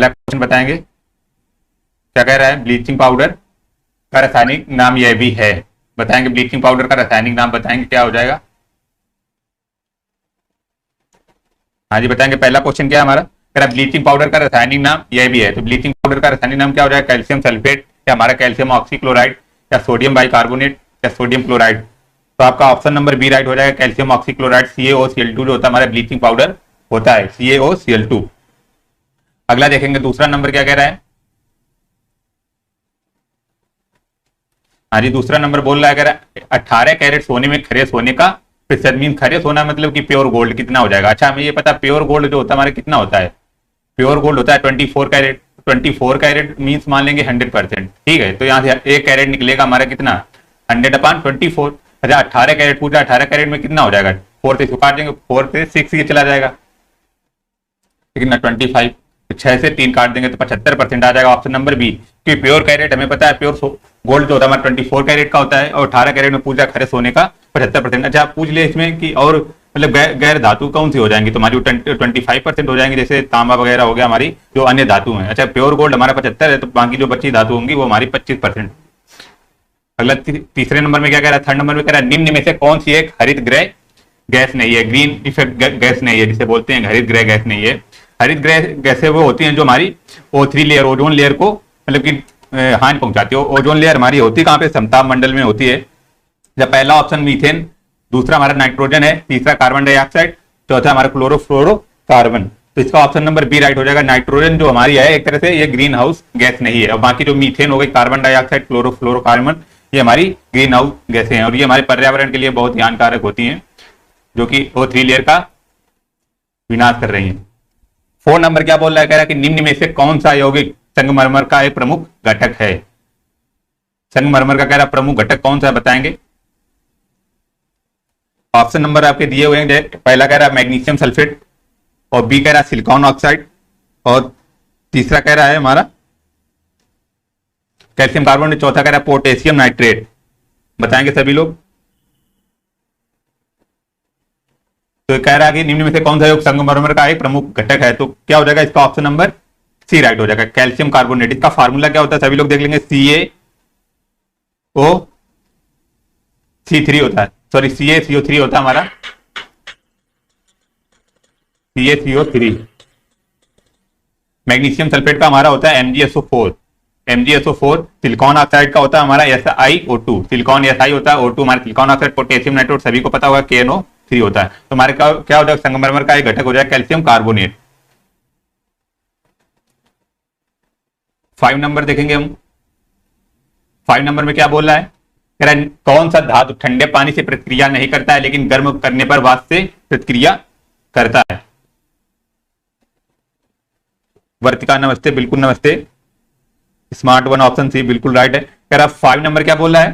पहला क्वेश्चन बताएंगे, क्या कह रहा है, ब्लीचिंग पाउडर का रासायनिक नाम यह भी है। बताएंगे ब्लीचिंग पाउडर का रासायनिक नाम बताएंगे, क्या हो जाएगा। हाँ जी बताएंगे, पहला क्वेश्चन क्या है हमारा, कह रहा है ब्लीचिंग पाउडर का रासायनिक नाम यह भी है। तो ब्लीचिंग पाउडर का रासायनिक नाम क्या हो जाएगा, कैल्शियम सल्फेट या हमारा कैल्शियम ऑक्सीक्लोराइड या सोडियम बाइकार्बोनेट या सोडियम क्लोराइड। तो आपका ऑप्शन नंबर बी राइट हो जाएगा, कैल्शियम ऑक्सीक्लोराइड CaOCl2 जो होता है हमारा ब्लीचिंग पाउडर होता है, CaOCl2। अगला देखेंगे दूसरा नंबर क्या कह रहा है। हाँ जी दूसरा नंबर बोल रहा है, कह रहा है 18 कैरेट सोने में खरे सोने का प्रतिशत, मीन खरे सोना मतलब कि प्योर गोल्ड कितना हो जाएगा। अच्छा हमें ये पता प्योर गोल्ड जो होता है हमारा कितना होता है, प्योर गोल्ड होता है 24 कैरेट। 24 कैरेट मीन्स मान लेंगे 100%, ठीक है। तो यहाँ से 1 कैरेट निकलेगा हमारा कितना, 100/24। अच्छा 18 कैरेट पूछा, 18 कैरेट में कितना हो जाएगा, 4 से काट देंगे, 4 से 6 ये चला जाएगा, कितना 25। 6 से 3 काट देंगे तो 75% आ जाएगा, ऑप्शन नंबर बी। क्योंकि प्योर कैरेट हमें पता है प्योर गोल्ड जो होता है हमारा 24 कैरेट का होता है, और 18 कैरेट में पूछा खरे सोने का 75%। अच्छा पूछ ले इसमें कि और मतलब गैर धातु कौन सी हो जाएंगी, तो हमारी 25% हो जाएंगी, जैसे तांबा वगैरह हो गया हमारी जो अन्य धातु है। अच्छा प्योर गोल्ड हमारा 75 है, तो बाकी जो बची धातु होंगी वो हमारी 25%। अगला तीसरे नंबर में क्या कह रहा है, थर्ड नंबर में कह रहा है निम्न में से कौन सी एक हरित गृह गैस नहीं है, ग्रीन इफेक्ट गैस नहीं है, जिसे बोलते हैं हरित गृह गैस नहीं है। हरित गृह गैसें वो होती हैं जो हमारी O3 लेयर, ओजोन लेयर को मतलब कि हानि पहुंचाती है। ओजोन लेयर हमारी होती कहाँ पे, समताप मंडल में होती है। जब पहला ऑप्शन मीथेन, दूसरा हमारा नाइट्रोजन है, तीसरा कार्बन डाइऑक्साइड, चौथा हमारा क्लोरोफ्लोरोकार्बन। तो इसका ऑप्शन नंबर बी राइट हो जाएगा। नाइट्रोजन जो हमारी है एक तरह से ये ग्रीन हाउस गैस नहीं है, और बाकी जो मीथेन हो गई, कार्बन डाइऑक्साइड, क्लोरोफ्लोरोकार्बन, ये हमारी ग्रीन हाउस गैसें हैं, और ये हमारे पर्यावरण के लिए बहुत ही हानिकारक होती हैं, जो कि O3 लेयर का विनाश कर रही हैं। 4 नंबर क्या बोल रहा है, कह रहा है कि निम्न में से कौन सा यौगिक संगमरमर का एक प्रमुख घटक है। संगमरमर का कह रहा प्रमुख घटक कौन सा है बताएंगे। ऑप्शन नंबर आपके दिए हुए हैं, पहला कह रहा है मैग्नीशियम सल्फेट, और बी कह रहा है सिलिकॉन ऑक्साइड, और तीसरा कह रहा है हमारा कैल्शियम कार्बोनेट, चौथा कह रहा है पोटेशियम नाइट्रेट। बताएंगे सभी लोग। तो कह रहा है कि निम्न में से कौन सा योग संगमरमर का एक प्रमुख घटक है, तो क्या हो जाएगा इसका ऑप्शन नंबर सी राइट हो जाएगा, कैल्शियम कार्बोनेट। इसका फार्मूला क्या होता है सभी लोग देख लेंगे, CaOC3 होता है, सॉरी CaCO3 होता है हमारा, CaCO3। मैग्नीशियम सल्फेट का हमारा होता है MgSO4। सिलिकॉन ऑक्साइड का होता है हमारा SiO2, सिलिकॉन Si होता है, O2 हमारा सिलिकॉन ऑक्साइड, पोटेशियम नाइट्रेट सभी को पता होगा KNO3 होता है। तो हमारे क्या हो जाएगा, संगमरमर का एक घटक हो जाएगा कैल्शियम कार्बोनेट। 5 नंबर देखेंगे हम। 5 नंबर में क्या बोल रहा है, कह रहा है कौन सा धातु ठंडे पानी से प्रतिक्रिया नहीं करता है लेकिन गर्म करने पर वाष्प से प्रतिक्रिया करता है। वर्तिका नमस्ते, बिल्कुल नमस्ते। स्मार्ट वन ऑप्शन सी बिल्कुल राइट है। कह रहा 5 नंबर क्या बोल रहा है,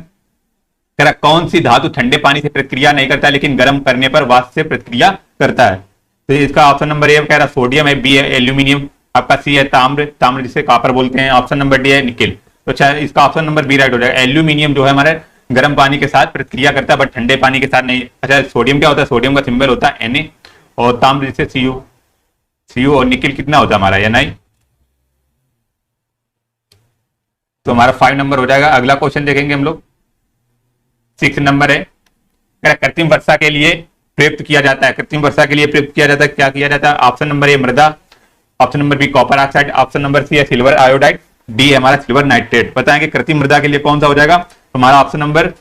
कह रहा कौन सी धातु ठंडे पानी से प्रतिक्रिया नहीं करता है लेकिन गर्म करने पर वाष्प से प्रतिक्रिया करता है। तो इसका ऑप्शन नंबर ए कह रहा सोडियम है, बी है एल्यूमिनियम, आपका सी है ताम्र जिसे कॉपर बोलते हैं, ऑप्शन नंबर डी है निकेल। तो अच्छा इसका ऑप्शन नंबर बी राइट हो जाएगा। एल्यूमिनियम जो है हमारे गर्म पानी के साथ प्रतिक्रिया करता है बट ठंडे पानी के साथ नहीं। अच्छा सोडियम क्या होता है, सोडियम का सिंबल होता है Na, और ताम्र जिसे Cu, और निकेल कितना होता है हमारा Na। तो हमारा 5 नंबर हो जाएगा। अगला क्वेश्चन देखेंगे हम लोग, 6 नंबर है, कृत्रिम वर्षा के लिए प्रयुक्त किया जाता है, कृत्रिम वर्षा के लिए प्रयुक्त किया जाता है, क्या किया जाता है। ऑप्शन नंबर ए मृदा, option number B copper oxide, option number C है सिल्वर आयोडाइड, डी है हमारा सिल्वर नाइट्रेट। बताएंगे कृत्रिम मृदा के लिए कौन सा हो जाएगा, तो हमारा ऑप्शन नंबर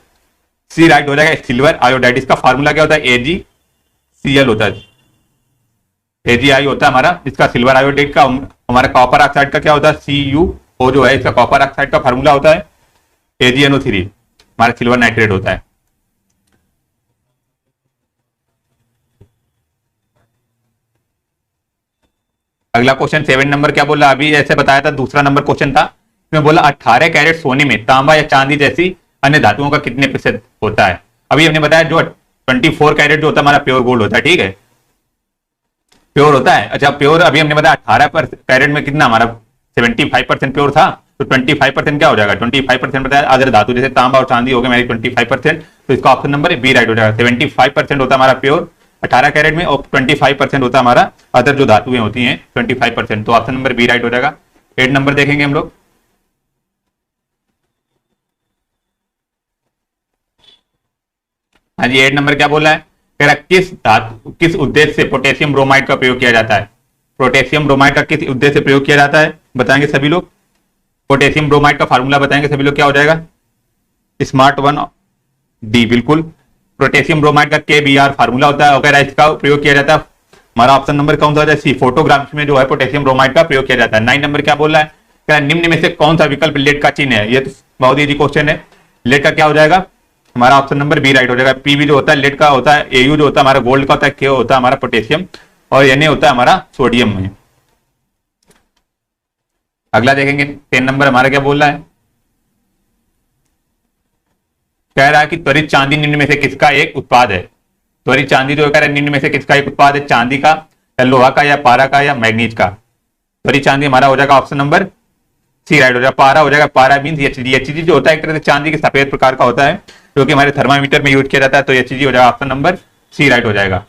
सी राइट हो जाएगा, सिल्वर आयोडाइड। इसका फार्मूला क्या होता है, AgCl होता है, AgI होता है हमारा। इसका सिल्वर आयोडाइड का, हमारा कॉपर ऑक्साइड का क्या होता है, CuO जो है, इसका कॉपर ऑक्साइड का फार्मूला होता है AgNO3, हमारा सिल्वर नाइट्रेट होता है। अगला क्वेश्चन 7 नंबर क्या बोला, अभी ऐसे बताया था, दूसरा नंबर क्वेश्चन था, इसमें बोला 18 कैरेट सोने में तांबा या चांदी जैसी अन्य धातुओं का कितने प्रतिशत होता है। अभी हमने बताया जो 24 कैरेट जो होता है हमारा प्योर गोल्ड होता है, ठीक है, प्योर होता है। अच्छा प्योर अभी हमने बताया 18 कैरेट में कितना हमारा 75% प्योर था, तो 25% क्या हो जाएगा, 25% बताया अदर धातु जैसे तांबा और चांदी हो गए हमारी 25%। तो इसका ऑप्शन नंबर बी राइट हो जाएगा, 75% होता है हमारा प्योर, 18 कैरेट में, और 25% होता है हमारा अदर जो धातुएं होती हैं 25%। तो ऑप्शन नंबर बी राइट हो जाएगा। 8 नंबर देखेंगे हम लोग। हाँ जी, 8 नंबर क्या बोला है, कह रहा किस उद्देश्य से पोटेशियम ब्रोमाइड का प्रयोग किया जाता है। पोटेशियम ब्रोमाइड का किस उद्देश्य से प्रयोग किया जाता है बताएंगे सभी लोग। पोटेशियम ब्रोमाइड का फार्मूला बताएंगे सभी लोग, क्या हो जाएगा, स्मार्ट 1 डी, बिल्कुल। पोटेशियम ब्रोमाइड का KBr फार्मूला होता है, अगर इसका प्रयोग किया जाता है। हमारा ऑप्शन नंबर कौन सा हो जाए, सी, फोटोग्राफ्स में जो है पोटेशियम ब्रोमाइड का प्रयोग किया जाता है। 9 नंबर क्या बोल रहा है, क्या निम्न में से कौन सा विकल्प लेड का चिन्ह है। ये तो बहुत इजी क्वेश्चन है। लेड का क्या हो जाएगा, हमारा ऑप्शन नंबर बी राइट हो जाएगा। पीबी जो होता है लेड का होता है, AU जो होता है हमारा गोल्ड का होता है, के होता है हमारा पोटेशियम, और Na होता है हमारा सोडियम में। अगला देखेंगे 10 नंबर हमारा क्या बोल रहा है, कह रहा है कि त्वरित चांदी निम्न में से किसका एक उत्पाद है। त्वरित चांदी जो कह रहा है निम्न में से किसका एक उत्पाद है, चांदी का या लोहा का या पारा का या मैग्नीज का। त्वरित चांदी हमारा हो जाएगा ऑप्शन नंबर सी राइट हो जाएगा। पारा हो जाएगा, पारा मीन्स HG। HG जो होता है एक तरह से चांदी के सफेद प्रकार का होता है, जो कि हमारे थर्मामीटर में यूज किया जाता है, तो HG हो जाएगा, ऑप्शन नंबर सी राइट हो जाएगा।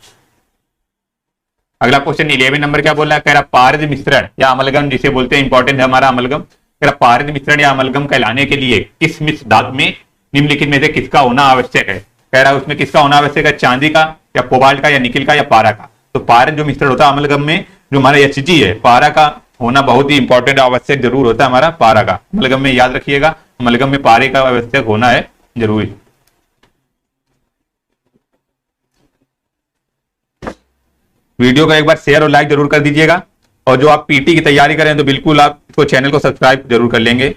अगला क्वेश्चन 11 नंबर क्या बोल रहा है, कह रहा पारद मिश्रण या अमलगम जिसे बोलते हैं, इंपॉर्टेंट है हमारा अमलगम। कह रहा पारद मिश्रण या अमलगम कहलाने के लिए किस मिश्र धातु में निम्नलिखित में से किसका होना आवश्यक है। कह रहा है उसमें किसका होना आवश्यक है, चांदी का या कोबाल्ट का या निकिल का या पारा का। तो पारद जो मिश्रण होता है अमलगम में, जो हमारा HG है, पारा का होना बहुत ही इंपॉर्टेंट आवश्यक जरूर होता है हमारा पारा का। अमलगम में याद रखिएगा, अमलगम में पारे का आवश्यक होना है जरूरी। वीडियो को एक बार शेयर और लाइक जरूर कर दीजिएगा, और जो आप PT की तैयारी करें तो बिल्कुल आप इसको चैनल को सब्सक्राइब जरूर कर लेंगे।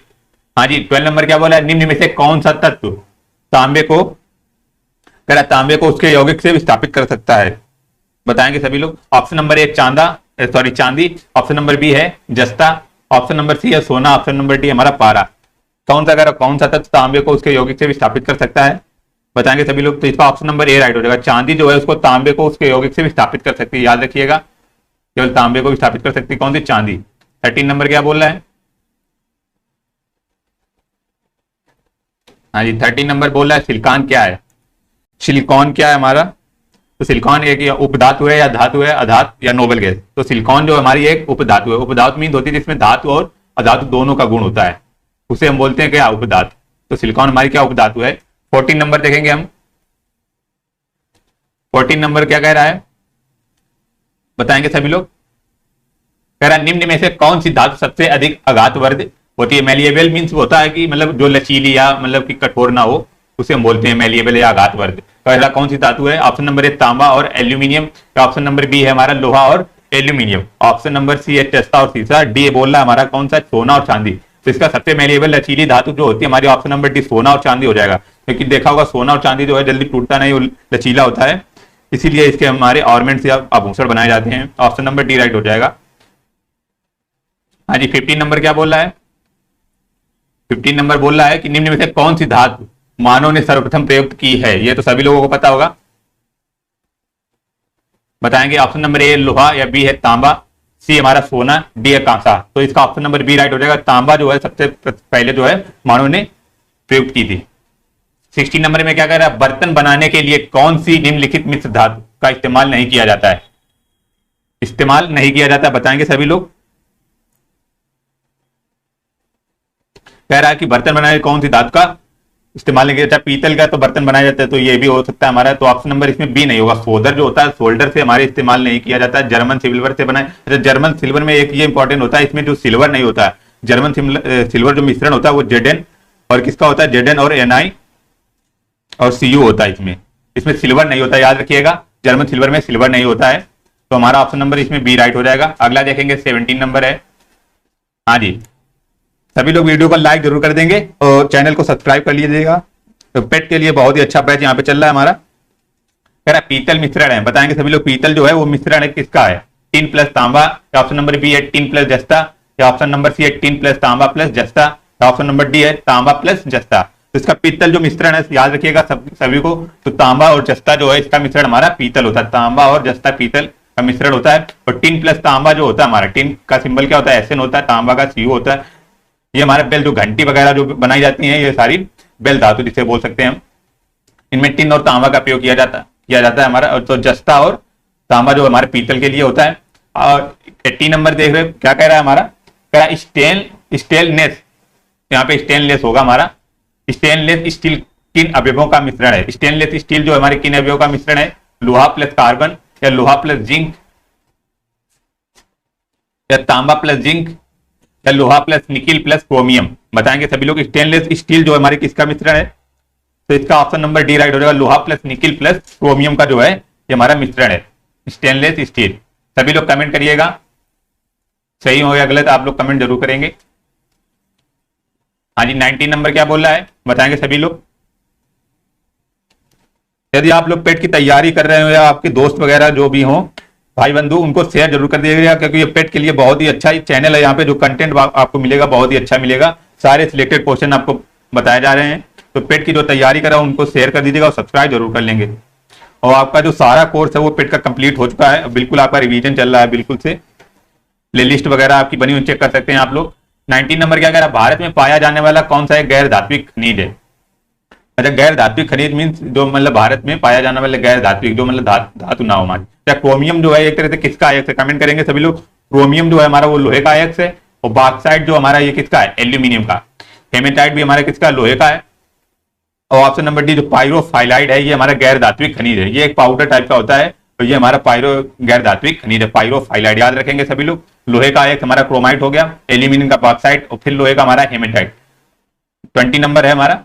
हाँ जी, 12 नंबर क्या बोला है, निम्न में से कौन सा तत्व तांबे को, कह रहा तांबे को उसके यौगिक से विस्थापित कर सकता है, बताएंगे सभी लोग। ऑप्शन नंबर ए चांदी, ऑप्शन नंबर बी है जस्ता, ऑप्शन नंबर सी है सोना, ऑप्शन नंबर डी हमारा पारा। कौन सा तत्व तांबे को उसके यौगिक से विस्थापित कर सकता है, बताएंगे सभी लोग। तो इसका ऑप्शन नंबर ए राइट हो जाएगा। चांदी जो है उसको तांबे को उसके यौगिक से विस्थापित कर सकती है, याद रखिएगा, केवल तांबे को विस्थापित कर सकती है कौन सी, चांदी। 13 नंबर क्या बोल रहा है, हाँ जी 13 नंबर बोल रहा है सिलिकॉन क्या है। सिलिकॉन क्या है हमारा, तो सिलिकॉन एक उपधातु है या धातु है, अधातु या नोबल गैस। तो सिलिकॉन जो हमारी एक उपधातु है। उपधातु मीन होती है जिसमें धातु और अधातु दोनों का गुण होता है, उसे हम बोलते हैं क्या, उपधातु। तो सिलिकॉन हमारी क्या उपधातु है। 14 नंबर देखेंगे हम। 14 नंबर क्या कह रहा है, बताएंगे सभी लोग। कह रहा है निम्न में से कौन सी धातु सबसे अधिक आघातवर्ध होती है। मेलिएबल मीन्स होता है कि मतलब जो लचीली या मतलब कि कठोर ना हो, उसे हम बोलते हैं मेलिएबल या आघातवर्ध। पहला कौन सी धातु है, ऑप्शन नंबर ए तांबा और एल्यूमिनियम, ऑप्शन नंबर बी है हमारा लोहा और एल्यूमिनियम, ऑप्शन नंबर सी है जस्ता और सीसा, डी बोल रहा है हमारा कौन सा, सोना और चांदी। तो इसका सबसे मेलिएबल लचीली धातु जो होती है हमारी ऑप्शन नंबर डी सोना और चांदी हो जाएगा, क्योंकि देखा होगा सोना और चांदी जो है जल्दी टूटता नहीं, वो लचीला होता है, इसीलिए इसके हमारे ऑर्नामेंट्स या आभूषण बनाए जाते हैं। ऑप्शन नंबर डी राइट हो जाएगा। हाँ जी 15 नंबर क्या बोल रहा है, 15 नंबर बोल रहा है कि निम्न में से कौन सी धातु मानव ने सर्वप्रथम प्रयुक्त की है। ये तो सभी लोगों को पता होगा, बताएंगे। ऑप्शन नंबर ए लोहा या बी है तांबा, सी हमारा सोना, डी है कांसा। तो इसका ऑप्शन नंबर बी राइट हो जाएगा। तांबा जो है सबसे पहले जो है मानव ने प्रयुक्त की थी। 16 नंबर में क्या कह रहा है, बर्तन बनाने के लिए कौन सी निम्नलिखित मिश्र धातु का इस्तेमाल नहीं किया जाता है। इस्तेमाल नहीं किया जाता, बताएंगे सभी लोग। कह रहा है कि बर्तन बनाने कौन सी धातु का इस्तेमाल नहीं किया जाता। पीतल का तो बर्तन बनाया जाता है, तो ये भी हो सकता है हमारा। तो ऑप्शन नंबर इसमें बी नहीं होगा। सोल्डर जो होता है, सोल्डर से हमारे इस्तेमाल नहीं किया जाता है। जर्मन सिल्वर से बनाए, अच्छा जर्मन सिल्वर में एक ये इंपॉर्टेंट होता है, इसमें जो सिल्वर नहीं होता है, जर्मन सिल्वर जो मिश्रण होता है वो Zn और किसका होता है, Zn और Ni और Cu होता है। इसमें सिल्वर नहीं होता, याद रखिएगा, जर्मन सिल्वर में सिल्वर नहीं होता है। तो हमारा ऑप्शन नंबर इसमें बी राइट हो जाएगा। अगला देखेंगे 17 नंबर है। हाँ जी सभी लोग वीडियो को लाइक जरूर कर देंगे और चैनल को सब्सक्राइब कर लीजिएगा। तो पेट के लिए बहुत ही अच्छा बैच यहाँ पे चल रहा है हमारा। कह रहा पीतल मिश्रण है, बताएंगे सभी लोग। पीतल जो है वो मिश्रण है किसका है, टिन प्लस तांबा, ऑप्शन नंबर बी है टिन प्लस जस्ता, या ऑप्शन नंबर सी है टिन प्लस तांबा प्लस जस्ता, ऑप्शन नंबर डी है तांबा प्लस जस्ता। तो इसका पीतल जो मिश्रण है याद रखिएगा सभी को। तो तांबा और जस्ता जो है इसका मिश्रण हमारा पीतल होता है। तांबा और जस्ता पीतल का मिश्रण होता है। और टिन प्लस तांबा जो होता है हमारा, टिन का सिंबल क्या होता है, एसएन होता है, तांबा का Cu होता है। ये हमारे बेल जो घंटी वगैरह जो बनाई जाती है, ये सारी बेल धातु जिसे बोल सकते हैं हम। इनमें टिन और तांबा का प्रयोग किया जाता है हमारा। तो जस्ता और तांबा जो हमारे पीतल के लिए होता है। और 80 नंबर देख रहे हो क्या कह रहा है हमारा, कह रहा है स्टेनलेस, यहाँ पे स्टेनलेस होगा हमारा। स्टेनलेस स्टील किन अवयवों का मिश्रण है? स्टेनलेस स्टील जो हमारे किन अवयवों का मिश्रण है? लोहा प्लस कार्बन, या लोहा प्लस जिंक, या तांबा प्लस जिंक, या लोहा प्लस निकिल प्लस क्रोमियम। बताएंगे सभी लोग। स्टेनलेस स्टील जो हमारे किसका मिश्रण है? तो इसका ऑप्शन नंबर डी राइट हो जाएगा। लोहा प्लस निकिल प्लस क्रोमियम का जो है ये हमारा मिश्रण है स्टेनलेस स्टील। सभी लोग कमेंट करिएगा, सही हो या गलत आप लोग कमेंट जरूर करेंगे। हाँ जी, 19 नंबर क्या बोल रहा है बताएंगे सभी लोग। यदि आप लोग पेट की तैयारी कर रहे हो या आपके दोस्त वगैरह जो भी हो भाई बंधु, उनको शेयर जरूर कर दीजिएगा, क्योंकि ये पेट के लिए बहुत ही अच्छा चैनल है। यहाँ पे जो कंटेंट आपको मिलेगा बहुत ही अच्छा मिलेगा। सारे सिलेक्टेड क्वेश्चन आपको बताए जा रहे हैं। तो पेट की जो तैयारी कर रहा है उनको शेयर कर दीजिएगा और सब्सक्राइब जरूर कर लेंगे। और आपका जो सारा कोर्स है वो पेट का कंप्लीट हो चुका है, बिल्कुल आपका रिवीजन चल रहा है बिल्कुल से। प्ले लिस्ट वगैरह आपकी बनी हुई चेक कर सकते हैं आप लोग। 19 नंबर क्या कह रहा है? भारत में पाया जाने वाला कौन सा एक गैर धात्विक खनिज है? अच्छा, गैर धात्विक खनिज मीन्स जो मतलब भारत में पाया जाने वाले गैर धात्विक जो मतलब धातु ना हो हमारी। क्या क्रोमियम जो है एक तरह से किसका आयक है? कमेंट करेंगे सभी लोग। क्रोमियम जो है हमारा वो लोहे का आयक है। और बॉक्साइट जो हमारा ये किसका है? एल्यूमिनियम का। हेमेटाइट भी हमारा किसका? लोहे का है। और ऑप्शन नंबर डी जो पायरोफाइलाइड है ये हमारा गैर धात्विक खनिज है। ये एक पाउडर टाइप का होता है, तो ये हमारा गैर धात्विक खनिज है पायरोफाइलाइड। याद रखेंगे सभी लोग। लोहे का आयक हमारा क्रोमाइट हो गया, एल्यूमिनियम का बॉक्साइट, और फिर लोहे का हमारा हेमेटाइट। 20 नंबर है हमारा।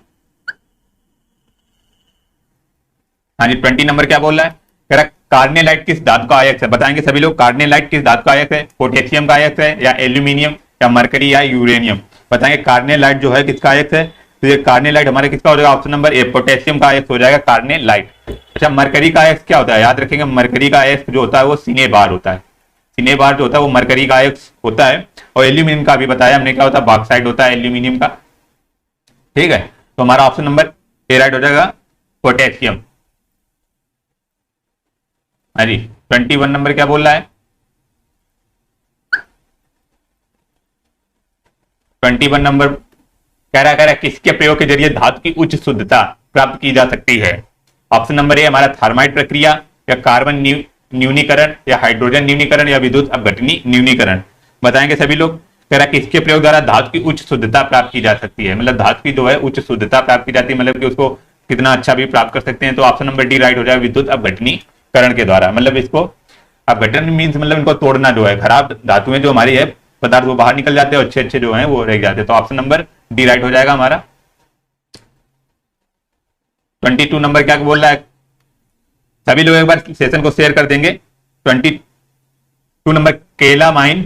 हाँ जी, 20 नंबर क्या बोल रहा है? कह रहा है कार्नेलाइट किस धातु का आयक है? बताएंगे सभी लोग। कार्नेलाइट किस धातु का आयक है? पोटेशियम का आयक है, या एल्यूमिनियम, या मरकरी, या यूरेनियम? बताएंगे कार्नेलाइट जो है किसका आयक है? तो ये कार्नेलाइट हमारे किसका हो जाएगा? ऑप्शन नंबर ए पोटेशियम का आयक हो जाएगा कार्नेलाइट। अच्छा, मरकरी का आयक क्या होता है? याद रखेंगे मरकरी का आयक जो होता है वो सिनेबार होता है। सिनेबार जो होता है वो मरकरी का आयक होता है। और एल्यूमिनियम का भी बताया हमने क्या होता है? बॉक्साइट होता है एल्यूमिनियम का। ठीक है, तो हमारा ऑप्शन नंबर ए राइट हो जाएगा, पोटेशियम। हाँ जी, 21 नंबर क्या बोल रहा है? 21 नंबर कह रहा है किसके प्रयोग के जरिए धातु की उच्च शुद्धता प्राप्त की जा सकती है? ऑप्शन नंबर ए हमारा थर्माइट प्रक्रिया, या कार्बन न्यूनीकरण, या हाइड्रोजन न्यूनीकरण, या विद्युत अपघटनी न्यूनीकरण। बताएंगे सभी लोग। कह रहा है किसके प्रयोग द्वारा धातु की उच्च शुद्धता प्राप्त की जा सकती है? मतलब धातु की जो है उच्च शुद्धता प्राप्त की जाती है, मतलब कि उसको कितना अच्छा भी प्राप्त कर सकते हैं। तो ऑप्शन नंबर डी राइट हो जाएगा, विद्युत अपघटनीकरण के द्वारा। मतलब इसको अपघटन मीन्स मतलब इनको तोड़ना जो है, खराब धातुएं जो हमारी है पदार्थ वो बाहर निकल जाते हैं और अच्छे अच्छे जो हैं वो रह जाते हैं। तो ऑप्शन नंबर डी राइट हो जाएगा हमारा। 22 नंबर क्या बोल रहा है? सभी लोग एक बार सेशन को शेयर कर देंगे। 22 नंबर केलामाइन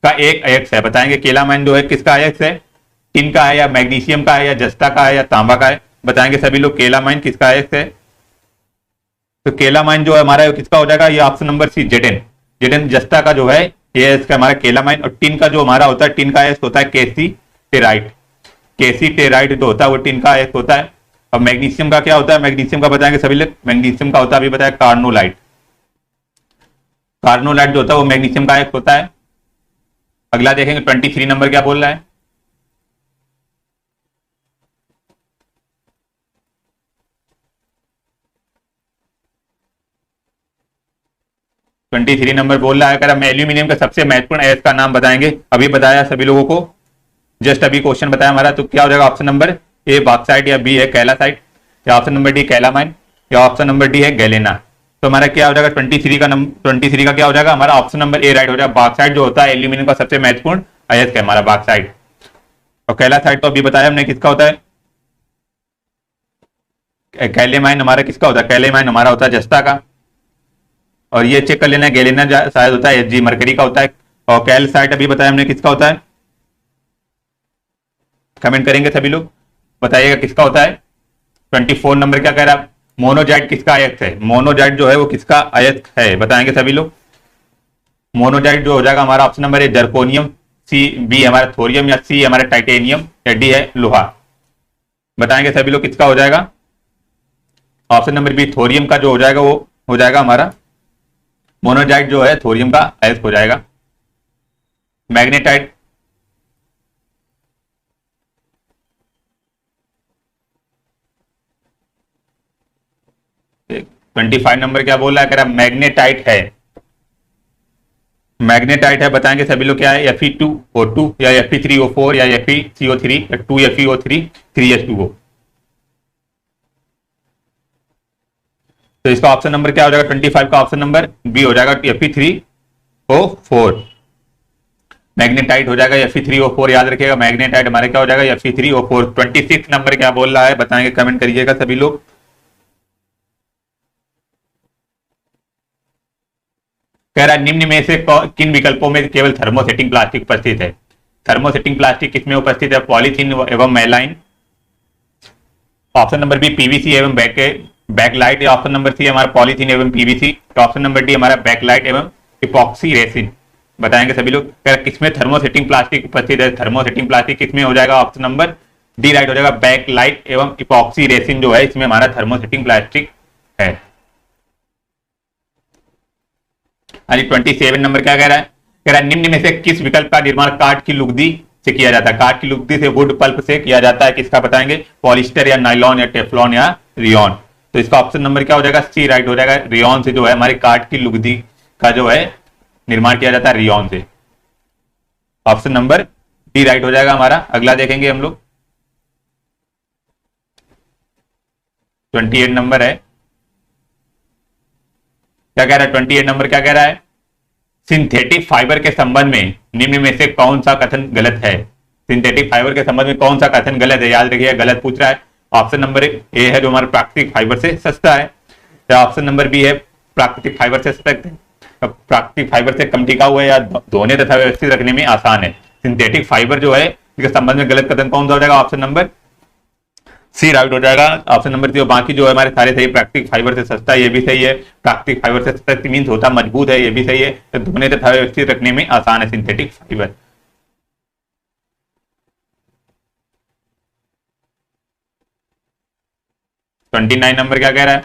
का एक अयस्क है। बताएंगे केलामाइन जो है किसका अयस्क है? टिन का है, या मैग्नीशियम का है, या जस्ता का है, या तांबा का है? बताएंगे सभी लोग केलामाइन किसका अयस्क है? तो केलामाइन जो है हमारा किसका हो जाएगा? ये ऑप्शन नंबर सी जेडेन। जेडेन जस्ता का जो है ये इसका हमारा केलामाइन। और टिन का जो हमारा होता है, टिन का अयस्क होता है केसी टेराइट। केसी टेराइट जो होता है वो टिन का अयस्क होता है। और मैग्नीशियम का क्या होता है? मैग्नीशियम का बताएंगे सभी लोग। मैग्नीशियम का होता है अभी बताया कार्नोलाइट। कार्नोलाइट जो होता है वो मैग्नीशियम का अयस्क होता है। अगला देखेंगे 23 नंबर क्या बोल रहा है? ट्वेंटी थ्री नंबर बोल रहा है, अगर हम एल्यूमिनियम का सबसे महत्वपूर्ण अयस्क का नाम बताएंगे। अभी बताया सभी लोगों को, जस्ट अभी क्वेश्चन बताया हमारा। तो क्या हो जाएगा? ऑप्शन नंबर ए बॉक्साइट, या बी है कैलासाइट, या ऑप्शन नंबर डी कैलामाइन, या ऑप्शन नंबर डी है गैलेना। तो हमारा क्या हो जाएगा? 23 का क्या हो जाएगा? हमारा ऑप्शन नंबर ए राइट हो जाएगा। बॉक्साइट जो होता है एल्यूमिनियम का सबसे महत्वपूर्ण अयस्क है हमारा बॉक्साइट। और कैलासाइट तो अभी बताया हमने किसका होता है? कैलेमाइन हमारा किसका होता है? कैलेमाइन हमारा होता है जस्ता का। और ये चेक कर लेना है, गैलेना शायद होता है एच जी मरकरी का होता है। और कैलसाइट अभी बताया हमने किसका होता है? कमेंट करेंगे सभी लोग, बताइएगा किसका होता है। 24 नंबर क्या कह रहा है? मोनोजाइट किसका अयस्क है? मोनोजाइट जो है वो किसका अयस्क है? बताएंगे सभी लोग। मोनोजाइट जो हो जाएगा हमारा option number A zirconium, C B हमारा थोरियम, या सी हमारा टाइटेनियम, या डी है लोहा। बताएंगे सभी लोग किसका हो जाएगा? ऑप्शन नंबर बी थोरियम का जो हो जाएगा वो हो जाएगा हमारा मोनोजाइट जो है थोरियम का अयस्क हो जाएगा। मैग्नेटाइट 25 नंबर क्या बोल रहा है, कह रहा मैग्नेटाइट है, मैग्नेटाइट है, बताएंगे सभी लोग क्या है, Fe2O2 या Fe3O4 या FeCO3 या 2FeO3 3H2O। तो इसका ऑप्शन नंबर क्या हो जाएगा, 25 का ऑप्शन नंबर बी हो जाएगा, Fe3O4। मैग्नेटाइट हो जाएगा Fe3O4, याद रखिएगा मैग्नेटाइट हमारे क्या हो जाएगा, Fe3O4। 26 नंबर क्या बोल रहा है, बताएंगे, कमेंट करिएगा सभी लोग। कह रहा है निम्न में से किन विकल्पों में केवल थर्मोसेटिंग प्लास्टिक उपस्थित है। थर्मोसेटिंग प्लास्टिक किसमें उपस्थित है, पॉलीथीन एवं मेलाइन, ऑप्शन नंबर बी पीवीसी एवं बैकलाइट, ऑप्शन नंबर सी हमारा पॉलीथीन एवं पीवीसी, ऑप्शन नंबर डी हमारा बैकलाइट एवं इपॉक्सी रेसिन। बताएंगे सभी लोग किसमें थर्मोसेटिंग प्लास्टिक उपस्थित है। थर्मोसेटिंग प्लास्टिक किसमें हो जाएगा, ऑप्शन नंबर डी राइट हो जाएगा, बैकलाइट एवं इपॉक्सी रेसिन जो है इसमें हमारा थर्मोसेटिंग प्लास्टिक है। 27 नंबर क्या कह रहा है, कह रहा है निम्न में से किस विकल्प का निर्माण काठ की लुगदी से किया जाता है। काठ की लुगदी से, वुड पल्प से किया जाता है, किसका बताएंगे, पॉलिस्टर या नाइलॉन या टेफ्लॉन या रियोन। तो इसका ऑप्शन नंबर क्या हो जाएगा, सी राइट हो जाएगा, रियोन से जो है हमारे काठ की लुगदी का जो है निर्माण किया जाता है रियोन से। ऑप्शन नंबर डी राइट हो जाएगा हमारा। अगला देखेंगे हम लोग, 28 नंबर है, क्या कह रहा है, 28 नंबर क्या कह रहा है, सिंथेटिक फाइबर के संबंध में निम्न में से कौन सा कथन गलत है। सिंथेटिक फाइबर के संबंध में कौन सा कथन गलत है, याद रखिए गलत पूछ रहा है। ऑप्शन नंबर ए है जो हमारे प्राकृतिक फाइबर से सस्ता है, या ऑप्शन नंबर बी है प्राकृतिक फाइबर से सख्त है, प्राकृतिक फाइबर से कम टिकाऊ है, या धोने तथा व्यवस्थित रखने में आसान है। सिंथेटिक फाइबर जो है इसके संबंध में गलत कथन कौन सा हो जाएगा, ऑप्शन नंबर सी राइट हो जाएगा। ऑप्शन नंबर सी, बाकी जो है हमारे सारे सही, प्राकृतिक फाइबर से सस्ता ये भी सही है, प्राकृतिक फाइबर से सख्त मीन्स होता मजबूत है ये भी सही है, तो धोने तथा व्यवस्थित रखने में आसान है सिंथेटिक फाइबर। ट्वेंटी 29 नंबर क्या कह रहा है,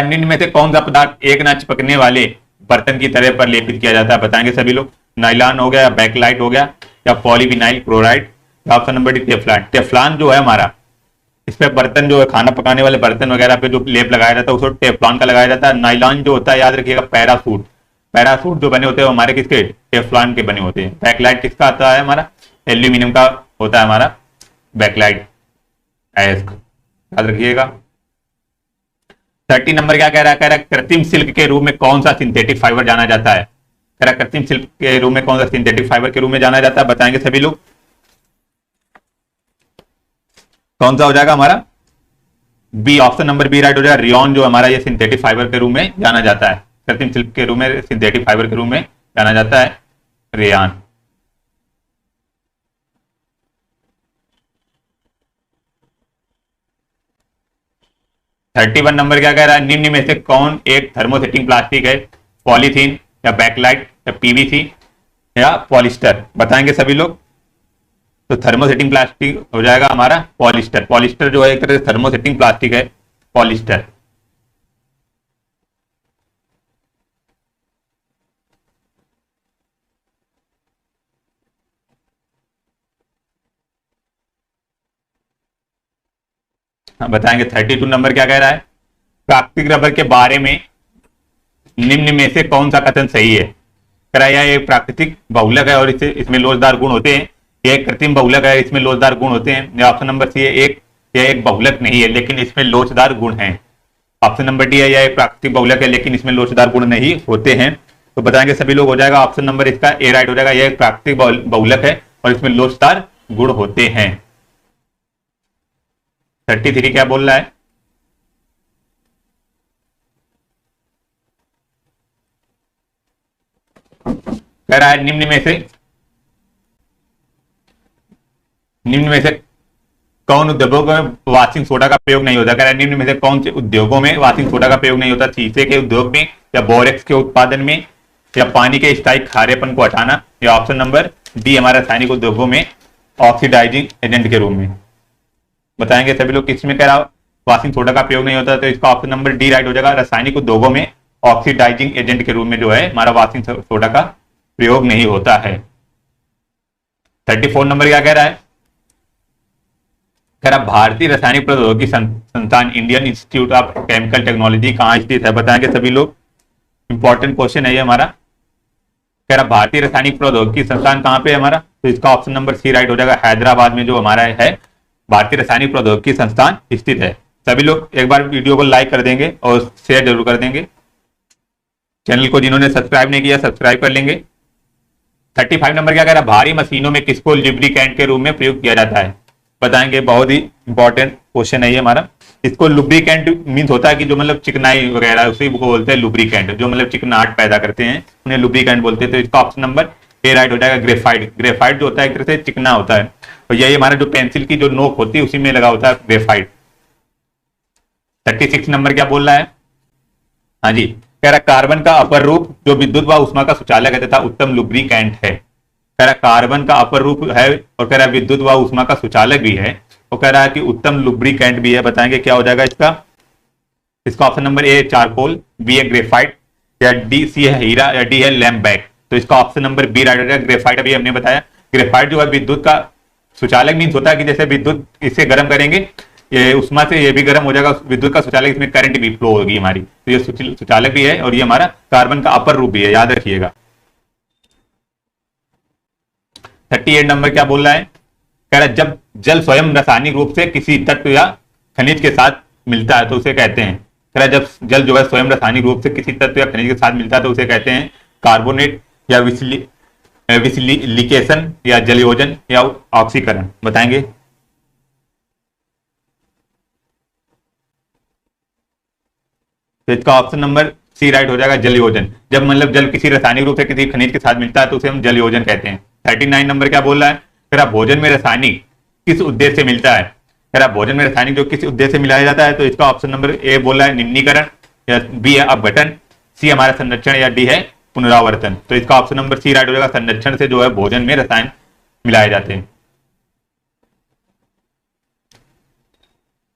निम्न में से कौन सा पदार्थ एक न चिपकने वाले बर्तन की तरह पर लेपित किया जाता है। बताएंगे सभी लोग, नाइलॉन हो गया, या बैकलाइट हो गया, या polyvinyl chloride, option number D Teflon. Teflon जो है हमारा इस पे बर्तन जो है खाना पकाने वाले बर्तन वगैरह पे जो लेप लगाया जाता है उसको टेफ्लॉन का लगाया जाता है। नाइलॉन जो होता है याद रखिएगा पैरासूट, पैरासूट जो बने होते हैं हमारे किसके, टेफ्लॉन के बने होते हैं। बैकलाइट किसका आता है हमारा, एल्यूमिनियम का होता है हमारा बैकलाइट, याद रखिएगा। 30 नंबर क्या कह रहा है, कह रहा है कृत्रिम सिल्क के रूप में कौन सा सिंथेटिक फाइबर जाना जाता है। कह रहा है कृत्रिम सिल्क के रूप में कौन सा सिंथेटिक फाइबर के रूप में जाना जाता है, बताएंगे सभी लोग, कौन सा हो जाएगा हमारा, B, option number B right हो जाएगा, रियोन जो हमारा ये सिंथेटिक फाइबर के रूप में जाना जाता है, कृत्रिम सिल्क के रूप में, सिंथेटिक फाइबर के रूप में जाना जाता है रेयान। थर्टी 31 नंबर क्या कह रहा है, निम्न में से कौन एक थर्मोसेटिंग प्लास्टिक है, पॉलीथीन या बैकलाइट या पीवीसी या पॉलिस्टर। बताएंगे सभी लोग, तो थर्मोसेटिंग प्लास्टिक हो जाएगा हमारा पॉलिस्टर। पॉलिस्टर जो है एक तरह से थर्मोसेटिंग प्लास्टिक है, पॉलिस्टर। हाँ, बताएंगे 32 नंबर क्या कह रहा है, प्राकृतिक रबर के बारे में निम्न में से कौन सा कथन सही है। कह रहा है यह एक प्राकृतिक बहुलक है और इसे इसमें लोचदार गुण होते हैं, यह एक कृत्रिम बहुलक है इसमें लोचदार गुण होते हैं। ऑप्शन नंबर सी है यह एक बहुलक नहीं है लेकिन इसमें लोचदार गुण हैं। ऑप्शन नंबर डी है यह एक प्राकृतिक बहुलक है लेकिन इसमें लोचदार गुण नहीं होते हैं। तो बताएंगे सभी लोग, हो जाएगा ऑप्शन नंबर इसका ए राइट हो जाएगा, यह एक प्राकृतिक बहुलक है और इसमें लोचदार गुण होते हैं। 33 क्या बोल रहा है, कह रहा है निम्न में से कौन उद्योगों में वाशिंग सोडा का प्रयोग नहीं होता। कह रहा है निम्न में से कौन से उद्योगों में वाशिंग सोडा का प्रयोग नहीं होता, शीशे के उद्योग में या बोरेक्स के उत्पादन में या पानी के स्थायी खारेपन को हटाना, या ऑप्शन नंबर डी हमारे रासायनिक उद्योगों में ऑक्सीडाइजिंग एजेंट के रूप में। बताएंगे सभी लोग, किसमें कह रहा वाशिंग सोडा का प्रयोग नहीं होता, तो इसका ऑप्शन नंबर डी राइट हो जाएगा, रासायनिक उद्योगों में ऑक्सीडाइजिंग एजेंट के रूप में जो है हमारा वाशिंग सोडा का प्रयोग नहीं होता है। 34 नंबर क्या कह रहा है, कह रहा भारतीय रासायनिक प्रौद्योगिकी संस्थान Indian institute of chemical technology कहाँ स्थित है, बताएंगे सभी लोग। इंपॉर्टेंट क्वेश्चन है ये हमारा। कह रहा भारतीय रासायनिक प्रौद्योगिकी संस्थान कहाँ पे है हमारा, तो इसका ऑप्शन नंबर सी राइट हो जाएगा। हैदराबाद में जो हमारा है भारतीय रासायनिक प्रौद्योगिकी संस्थान स्थित है। सभी लोग एक बार वीडियो को लाइक कर देंगे और शेयर जरूर कर देंगे। चैनल को जिन्होंने सब्सक्राइब नहीं किया सब्सक्राइब कर लेंगे। 35 नंबर क्या कह रहा है, भारी मशीनों में किसको लुब्रिकेंट के रूप में प्रयोग किया जाता है, बताएंगे। बहुत ही इंपॉर्टेंट क्वेश्चन है ये हमारा। इसको लुब्रिकेंट मीन्स होता है कि जो मतलब चिकनाई वगैरह उसी को बोलते हैं लुब्रिकेंट, जो मतलब चिकनाहट पैदा करते हैं उन्हें लुब्रिकेंट बोलते हैं। तो इसका ऑप्शन नंबर ए राइट हो जाएगा। ग्रेफाइट, ग्रेफाइट जो होता है एक तरह से चिकना होता है, और यही हमारा जो पेंसिल की जो नोक होती है उसी में लगा होता है ग्रेफाइट। 36 नंबर क्या बोल रहा है, हाँ जी, कह रहा कार्बन का अपर रूप जो विद्युत व उष्मा का सुचालक है तथा उत्तम लुब्रिकेंट है। कह रहा कार्बन का अपर रूप है और कह रहा विद्युत व उष्मा का सुचालक भी है, और कह रहा है कि उत्तम लुब्रिकेंट भी है। बताएंगे क्या हो जाएगा इसका। इसका option number A charcoal, B है ग्रेफाइट, या डी सी है हीरा, या डी है लैम्पब्लैक। तो इसका ऑप्शन नंबर बी राइट हो जाएगा। ग्रेफाइट अभी हमने बताया। ग्रेफाइट जो है विद्युत का सुचालक मीन्स होता है कि जैसे विद्युत इसे गर्म करेंगे ये उष्मा से ये भी गर्म हो जाएगा, विद्युत का सुचालक, इसमें करंट भी फ्लो होगी हमारी, तो ये सुचालक भी है और ये हमारा कार्बन का अपर रूप भी है, याद रखिएगा। 38 नंबर क्या बोल रहा है, कह रहा है जब जल स्वयं रासायनिक रूप से किसी तत्व या खनिज के साथ मिलता है तो उसे कहते हैं। कह रहा है जब जल जो है स्वयं रासायनिक रूप से किसी तत्व या खनिज के साथ मिलता है तो उसे कहते हैं कार्बोनेट या विसिलिकेशन या जलयोजन या ऑक्सीकरण। बताएंगे। तो इसका ऑप्शन नंबर सी राइट हो जाएगा। जलयोजन, जब मतलब जल किसी रासायनिक रूप से किसी खनिज के साथ मिलता है तो उसे हम जलयोजन कहते हैं। 39 नंबर क्या बोल रहा है, कह रहा भोजन में रासायनिक किस उद्देश्य से मिलता है। कह रहा भोजन में रासायनिक जो किस उद्देश्य से मिलाया जाता है, तो इसका ऑप्शन नंबर ए बोल रहा है निम्नीकरण, या बी है अपघटन, सी हमारा संरक्षण, या डी है पुनरावर्तन। तो इसका ऑप्शन नंबर सी राइट हो जाएगा। संरक्षण से जो है भोजन में रसायन मिलाए जाते हैं।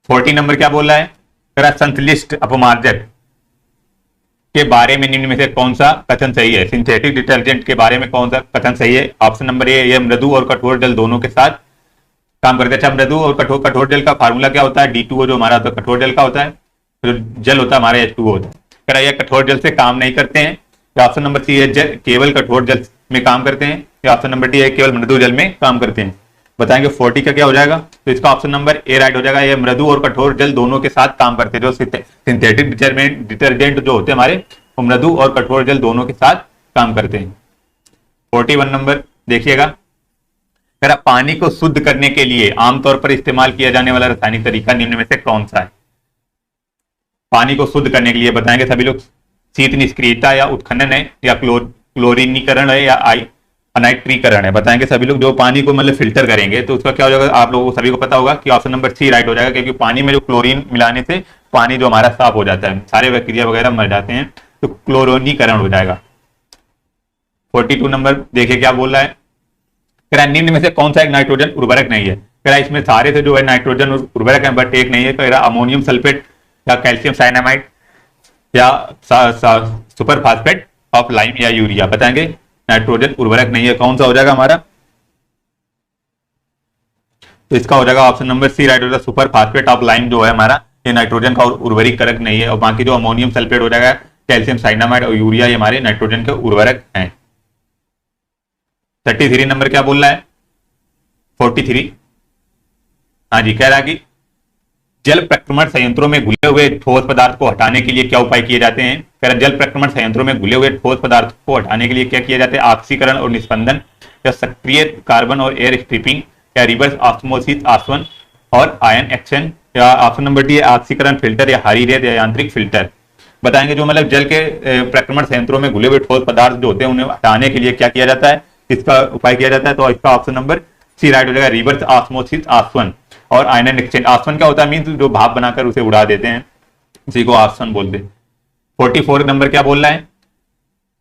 40 नंबर क्या बोल रहा है, कह रहा संश्लिष्ट अपमार्जक के बारे में निम्न में से कौन सा कथन सही है। सिंथेटिक डिटर्जेंट के बारे में कौन सा कथन सही है। ऑप्शन नंबर ए, ये मृदु और कठोर जल दोनों के साथ काम करते हैं। अच्छा, मृदु और कठोर जल का फार्मूला क्या होता है, D2O जो हमारा होता है कठोर जल का होता है, जो जल होता है हमारा H2O होता है। कह रहा है कठोर जल से काम नहीं करते हैं। ऑप्शन नंबर सी है केवल कठोर जल में काम करते हैं, या ऑप्शन नंबर डी है केवल मृदु जल में काम करते हैं। बताएंगे 40 का क्या हो जाएगा, तो इसका ऑप्शन नंबर ए राइट हो जाएगा। ये मृदु और कठोर जल दोनों के साथ काम करते हैं। जो सिंथेटिक डिटर्जेंट जो होते हैं हमारे, वो मृदु और कठोर जल दोनों के साथ काम करते हैं। 41 नंबर देखिएगा, कह रहा पानी को शुद्ध करने के लिए आमतौर पर इस्तेमाल किया जाने वाला रासायनिक तरीका निम्न में से कौन सा है। पानी को शुद्ध करने के लिए बताएंगे सभी लोग। शीत निष्क्रियता या उत्खनन है, या क्लोरीनीकरण है, या अनाइट्रीकरण है। बताएंगे सभी लोग। जो पानी को मतलब फिल्टर करेंगे तो उसका क्या हो जाएगा, आप लोगों को सभी को पता होगा कि ऑप्शन नंबर सी राइट हो जाएगा, क्योंकि पानी में जो क्लोरीन मिलाने से पानी जो हमारा साफ हो जाता है, सारे बैक्टीरिया वगैरह मर जाते हैं, तो क्लोरीनीकरण हो जाएगा। 42 नंबर देखिए क्या बोल रहा है, कह रहा निम्न में से कौन सा एक नाइट्रोजन उर्वरक नहीं है। कह रहा इसमें सारे से जो है नाइट्रोजन उर्वरक है, बट एक नहीं है। कह रहा अमोनियम सल्फेट, या कैल्शियम साइनामाइड, या सुपर फास्फेट ऑफ लाइम, या यूरिया। बताएंगे नाइट्रोजन उर्वरक नहीं है, कौन सा हो जाएगा हमारा, तो इसका हो जाएगा ऑप्शन नंबर सी राइट हो जाएगा। सुपर फास्फेट ऑफ लाइम जो है हमारा, ये नाइट्रोजन का उर्वरक कारक नहीं है। और बाकी जो अमोनियम सल्फेट हो जाएगा, कैल्शियम साइनामाइड और यूरिया, ये हमारे नाइट्रोजन के उर्वरक हैं। 33 नंबर क्या बोल रहा है, 43, हाँ जी, कह रहा है कि जल प्रक्रमण संयंत्रों में घुले हुए ठोस पदार्थ को हटाने के लिए क्या उपाय किए जाते हैं। कह रहा जल प्रक्रमण संयंत्रों में घुले हुए ठोस पदार्थ को हटाने के लिए क्या किया जाता है, ऑक्सीकरण और निस्पंदन, या सक्रिय कार्बन और एयर स्ट्रिपिंग, या रिवर्स ऑस्मोसिस आसवन और आयन एक्सचेंज, या ऑप्शन नंबर डी ऑक्सीकरण फिल्टर, या हरी रेत, या यांत्रिक फिल्टर। बताएंगे जो मतलब जल के प्रक्रमण संयंत्रों में घुले हुए ठोस पदार्थ जो होते हैं उन्हें हटाने के लिए क्या किया जाता है, इसका उपाय किया जाता है। तो इसका ऑप्शन नंबर सी राइट हो जाएगा। रिवर्स ऑस्मोसिस आसवन और आयन एक्सचेंज। आसवन क्या होता है, मीन्स जो भाप बनाकर उसे उड़ा देते हैं, उसी को आसवन बोलते हैं। 44 नंबर क्या बोल रहा है,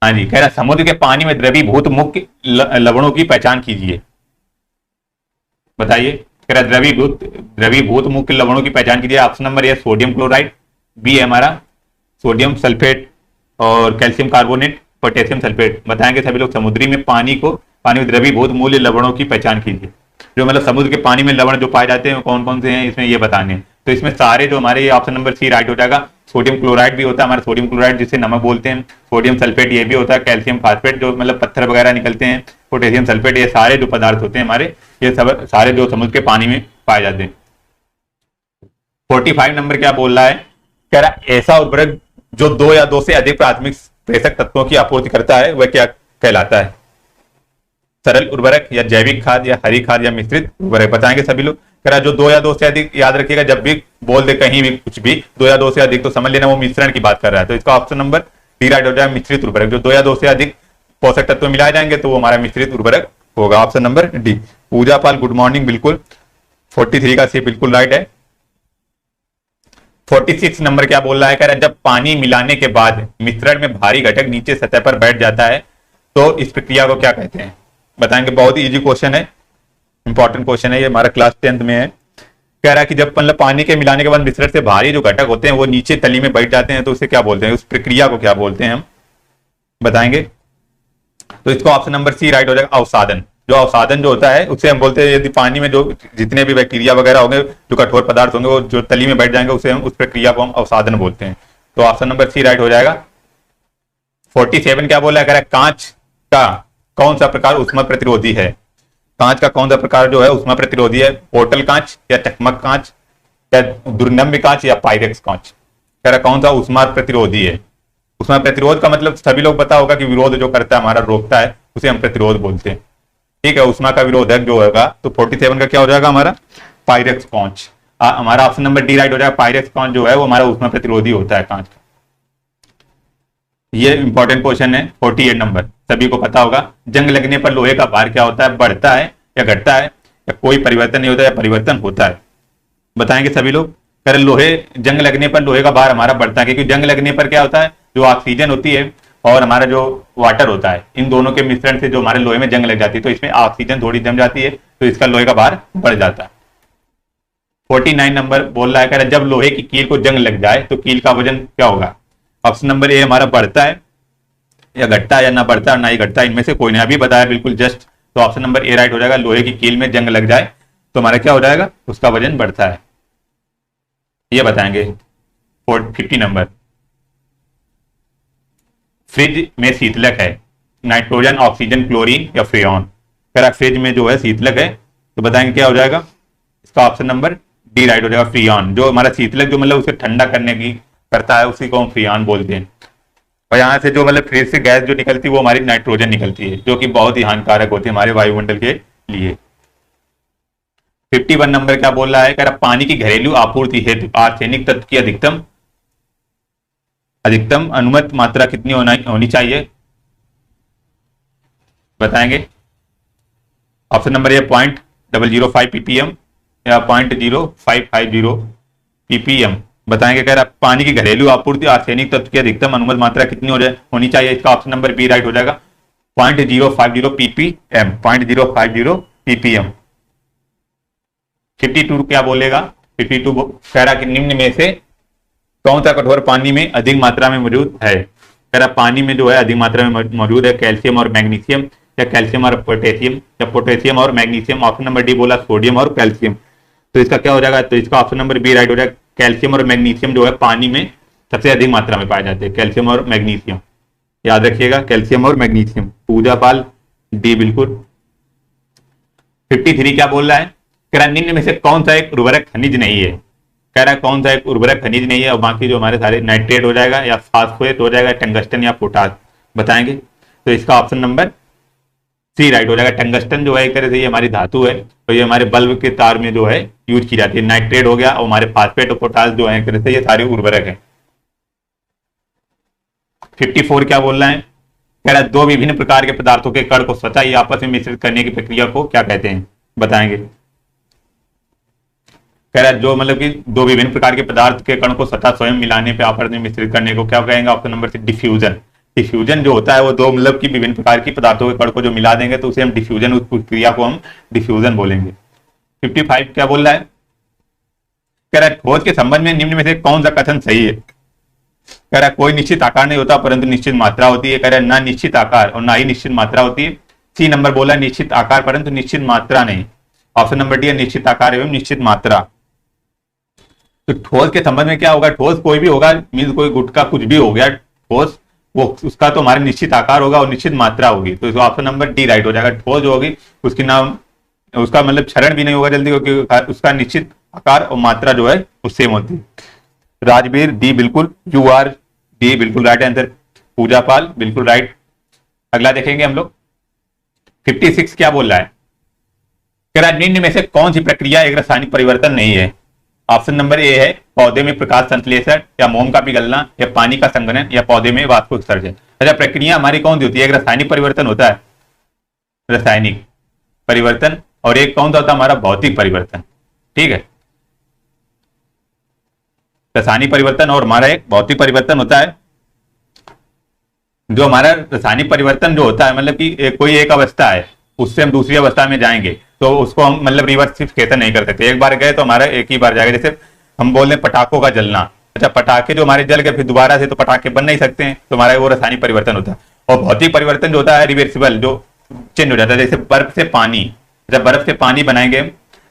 हाँ जी, कह रहा समुद्र के पानी में द्रवीभूत मुख्य लवणों की पहचान कीजिए। बताइए, कह रहा द्रवीभूत मुख्य लवणों की पहचान कीजिए। Option number A sodium chloride, B है हमारा सोडियम सल्फेट, और कैल्शियम कार्बोनेट, पोटेशियम सल्फेट। बताएंगे सभी लोग। समुद्री में पानी में द्रवीभूत मूल्य लवणों की पहचान कीजिए। जो मतलब समुद्र के पानी में लवण जो पाए जाते हैं कौन कौन से हैं इसमें ये बताने हैं। तो इसमें सारे जो हमारे ऑप्शन नंबर सी राइट हो जाएगा। सोडियम क्लोराइड भी होता है हमारा, सोडियम क्लोराइड जिसे नमक बोलते हैं, सोडियम सल्फेट ये भी होता है, कैल्शियम फास्फेट जो मतलब पत्थर वगैरह निकलते हैं, पोटेशियम सल्फेट, ये सारे जो पदार्थ होते हैं हमारे, ये सब सारे जो समुद्र के पानी में पाए जाते हैं। 45 नंबर क्या बोल रहा है, कह रहा ऐसा उर्वरक जो 2 या 2 से अधिक प्राथमिक पोषक तत्वों की आपूर्ति करता है वह क्या कहलाता है। सरल उर्वरक या जैविक खाद या हरी खाद या मिश्रित उर्वरक, बताएंगे सभी लोग। कह रहा जो 2 या 2 से अधिक, याद रखिएगा जब भी बोल दे कहीं भी कुछ भी 2 या 2 से अधिक तो समझ लेना वो मिश्रण की बात कर रहा है। तो इसका ऑप्शन नंबर डी राइट हो जाएगा, मिश्रित उर्वरक। जो 2 या 2 से अधिक पोषक तत्व मिलाए जाएंगे तो वो हमारा मिश्रित उर्वरक होगा, ऑप्शन नंबर डी। पूजा पाल गुड मॉर्निंग, बिल्कुल 43 का सी बिल्कुल राइट है। 46 नंबर क्या बोल रहा है, कह रहा है जब पानी मिलाने के बाद मिश्रण में भारी घटक नीचे सतह पर बैठ जाता है तो इस प्रक्रिया को क्या कहते हैं, बताएंगे। बहुत ही इजी क्वेश्चन है, इंपॉर्टेंट क्वेश्चन है, ये हमारा क्लास 10th में है। कह रहा है कि जब मतलब पानी के मिलाने के बाद मिश्रण से भारी जो घटक होते हैं वो नीचे तली में बैठ जाते हैं तो उसे क्या बोलते हैं, उस प्रक्रिया को क्या बोलते हैं हम बताएंगे। तो इसको ऑप्शन नंबर सी राइट हो जाएगा, अवसादन। जो अवसादन जो होता है उसे हम बोलते हैं, यदि पानी में जो जितने भी बैक्टीरिया वगैरह होंगे, जो कठोर पदार्थ होंगे वो जो तली में बैठ जाएंगे उसे हम उस प्रक्रिया को हम अवसादन बोलते हैं। तो ऑप्शन नंबर सी राइट हो जाएगा। 47 क्या बोला है, कह रहा है कांच का कौन सा प्रकार उष्मा प्रतिरोधी है। कांच का कौन सा प्रकार जो है उष्मा प्रतिरोधी है, पोर्टल कांच या चकमक कांच या दुर्नम्य कांच या पाइरेक्स कांच। कह रहा कौन सा उष्मा प्रतिरोधी है। उष्मा प्रतिरोध का मतलब सभी लोग पता होगा कि विरोध जो करता है हमारा, रोकता है, उसे हम प्रतिरोध बोलते हैं, ठीक है। उष्मा का विरोधक जो होगा तो 47 का क्या हो जाएगा हमारा, पाइरेक्स कांच। हमारा ऑप्शन नंबर डी राइट हो जाएगा। पाइरेक्स कांच जो है वो हमारा उष्मा प्रतिरोधी होता है कांच का। ये इंपॉर्टेंट क्वेश्चन है 48 नंबर, सभी को पता होगा। जंग लगने पर लोहे का भार क्या होता है, बढ़ता है या घटता है या कोई परिवर्तन नहीं होता या परिवर्तन होता है, बताएंगे सभी लोग। कर लोहे जंग लगने पर लोहे का भार हमारा बढ़ता है, क्योंकि जंग लगने पर क्या होता है, जो ऑक्सीजन होती है और हमारा जो वाटर होता है, इन दोनों के मिश्रण से जो हमारे लोहे में जंग लग जाती है तो इसमें ऑक्सीजन थोड़ी जम जाती है तो इसका लोहे का भार बढ़ जाता है। 49 नंबर बोल रहा है, कह रहा जब लोहे की कील को जंग लग जाए तो कील का वजन क्या होगा। ऑप्शन नंबर ए हमारा बढ़ता है या घटता है, या ना बढ़ता है ना ही घटता है, इनमें से कोई नहीं। अभी बताया बिल्कुल जस्ट, तो ऑप्शन नंबर ए राइट हो जाएगा। लोहे की कील में जंग लग जाए तो हमारा क्या हो जाएगा, उसका वजन बढ़ता है, ये बताएंगे। 50 नंबर, फ्रिज में शीतलक है, नाइट्रोजन, ऑक्सीजन, क्लोरीन या फ्रेऑन। कह रहा फ्रिज में जो है शीतलक है तो बताएंगे क्या हो जाएगा, इसका ऑप्शन नंबर डी राइट हो जाएगा, फ्रीऑन। जो हमारा शीतलक जो मतलब उसे ठंडा करने की करता है उसी को हम फ्रीऑन बोलते हैं। और यहाँ से जो मतलब फ्रिज से गैस जो निकलती है वो हमारी नाइट्रोजन निकलती है, जो कि बहुत ही हानिकारक होती है हमारे वायुमंडल के लिए। 51 नंबर क्या बोल रहा है, कह रहा पानी की घरेलू आपूर्ति हेतु आर्सेनिक तत्व की अधिकतम अनुमत मात्रा कितनी होनी चाहिए, बताएंगे। ऑप्शन नंबर ए 0.005 ppm या 0.0550 ppm, बताएंगे। कह रहा पानी की घरेलू आपूर्ति आर्सेनिक तत्व की अधिकतम अनुमत मात्रा कितनी होनी चाहिए, इसका ऑप्शन नंबर बी राइट हो जाएगा, 0.050 ppm, 0.050 ppm। 52 क्या बोलेगा, 52 कह रहा कि निम्न में से कौन सा कठोर पानी में अधिक मात्रा में मौजूद है। कह रहा पानी में जो है अधिक मात्रा में मौजूद है कैल्शियम और मैग्नीशियम या कैल्शियम और पोटेशियम या पोटेशियम और मैग्नीशियम। ऑप्शन नंबर डी बोला सोडियम और कैल्शियम, तो इसका क्या हो जाएगा, तो इसका ऑप्शन नंबर बी राइट हो जाएगा। कैल्शियम और मैग्नीशियम जो है पानी में सबसे अधिक मात्रा में पाए जाते हैं, कैल्शियम और मैग्नीशियम, याद रखिएगा, कैल्शियम और मैग्नीशियम। पूजा पाल डी बिल्कुल। 53 क्या बोल रहा है, कह रहा निम्न में से कौन सा एक उर्वरक खनिज नहीं है। कह रहा है कौन सा एक उर्वरक खनिज नहीं है, और बाकी जो हमारे सारे नाइट्रेट हो जाएगा या फास्फोरेट हो जाएगा, टंगस्टन या पोटास, बताएंगे। तो इसका ऑप्शन नंबर सी राइट हो जाएगा। टंगस्टन जो है एक तरह से ये हमारी धातु है तो ये हमारे बल्ब के तार में जो है यूज की जाती है। नाइट्रेट हो गया और हमारे फास्फेट और पोटास जो है एक तरह से ये सारे उर्वरक है। 54 क्या बोल रहा है, कह रहा है दो विभिन्न प्रकार के पदार्थों के कण को स्वतः ही आपस में मिश्रित करने की प्रक्रिया को क्या कहते हैं, बताएंगे। कह रहा है जो मतलब कि दो विभिन्न प्रकार के पदार्थ के कण को स्वतः स्वयं मिलाने पे आपस में मिश्रित करने को क्या कहेंगे, option number C diffusion. Diffusion जो होता है वो दो मतलब कि विभिन्न प्रकार की पदार्थों के कण को जो मिला देंगे तो उसे हम डिफ्यूजन, उस प्रक्रिया को हम डिफ्यूजन बोलेंगे। 55 क्या बोल रहा है, कह रहा है खोज के संबंध में निम्न में से कौन सा कथन सही है। कह रहा है कोई निश्चित आकार नहीं होता परंतु निश्चित मात्रा होती है। कह रहा है ना निश्चित आकार और ना ही निश्चित मात्रा होती है। सी नंबर बोला निश्चित आकार परंतु निश्चित मात्रा नहीं। ऑप्शन नंबर डी है निश्चित आकार एवं निश्चित मात्रा। तो ठोस के संबंध में क्या होगा, ठोस कोई भी होगा, मीन्स कोई गुटका कुछ भी हो गया ठोस, वो उसका तो हमारे निश्चित आकार होगा और निश्चित मात्रा होगी। तो ऑप्शन नंबर डी राइट हो जाएगा। ठोस जो होगी उसकी नाम, उसका मतलब क्षरण भी नहीं होगा जल्दी, क्योंकि उसका निश्चित आकार और मात्रा जो है वो सेम होती है। राजवीर डी बिल्कुल, यू आर डी बिल्कुल राइट आंसर। पूजा पाल बिल्कुल राइट। अगला देखेंगे हम लोग 56 क्या बोल रहा है, कह रहा है निम्न में से कौन सी प्रक्रिया एक रासायनिक परिवर्तन नहीं है। ऑप्शन नंबर ए है पौधे में प्रकाश संश्लेषण या मोम का पिघलना या पानी का संघनन या पौधे में वाष्प उत्सर्जन। अच्छा, प्रक्रिया हमारी कौन सी होती है, एक रासायनिक परिवर्तन होता है, रासायनिक परिवर्तन, और एक कौन सा होता है हमारा भौतिक परिवर्तन। ठीक है, रासायनिक परिवर्तन और हमारा एक भौतिक परिवर्तन होता है। जो हमारा रासायनिक परिवर्तन जो होता है मतलब कि कोई एक अवस्था है उससे हम दूसरी अवस्था में जाएंगे तो उसको हम मतलब रिवर्सिफिकेशन नहीं कर सकते। एक बार गए तो हमारा एक ही बार जाएगा। जैसे हम बोल रहे हैं पटाखों का जलना, अच्छा पटाखे जो हमारे जल गए फिर दोबारा से तो पटाखे बन नहीं सकते हैं, तो हमारा वो रासायनिक परिवर्तन होता है। और भौतिक परिवर्तन जो होता है रिवर्सिबल, जो चेंज हो जाता है। जैसे बर्फ से पानी, जब बर्फ से पानी बनाएंगे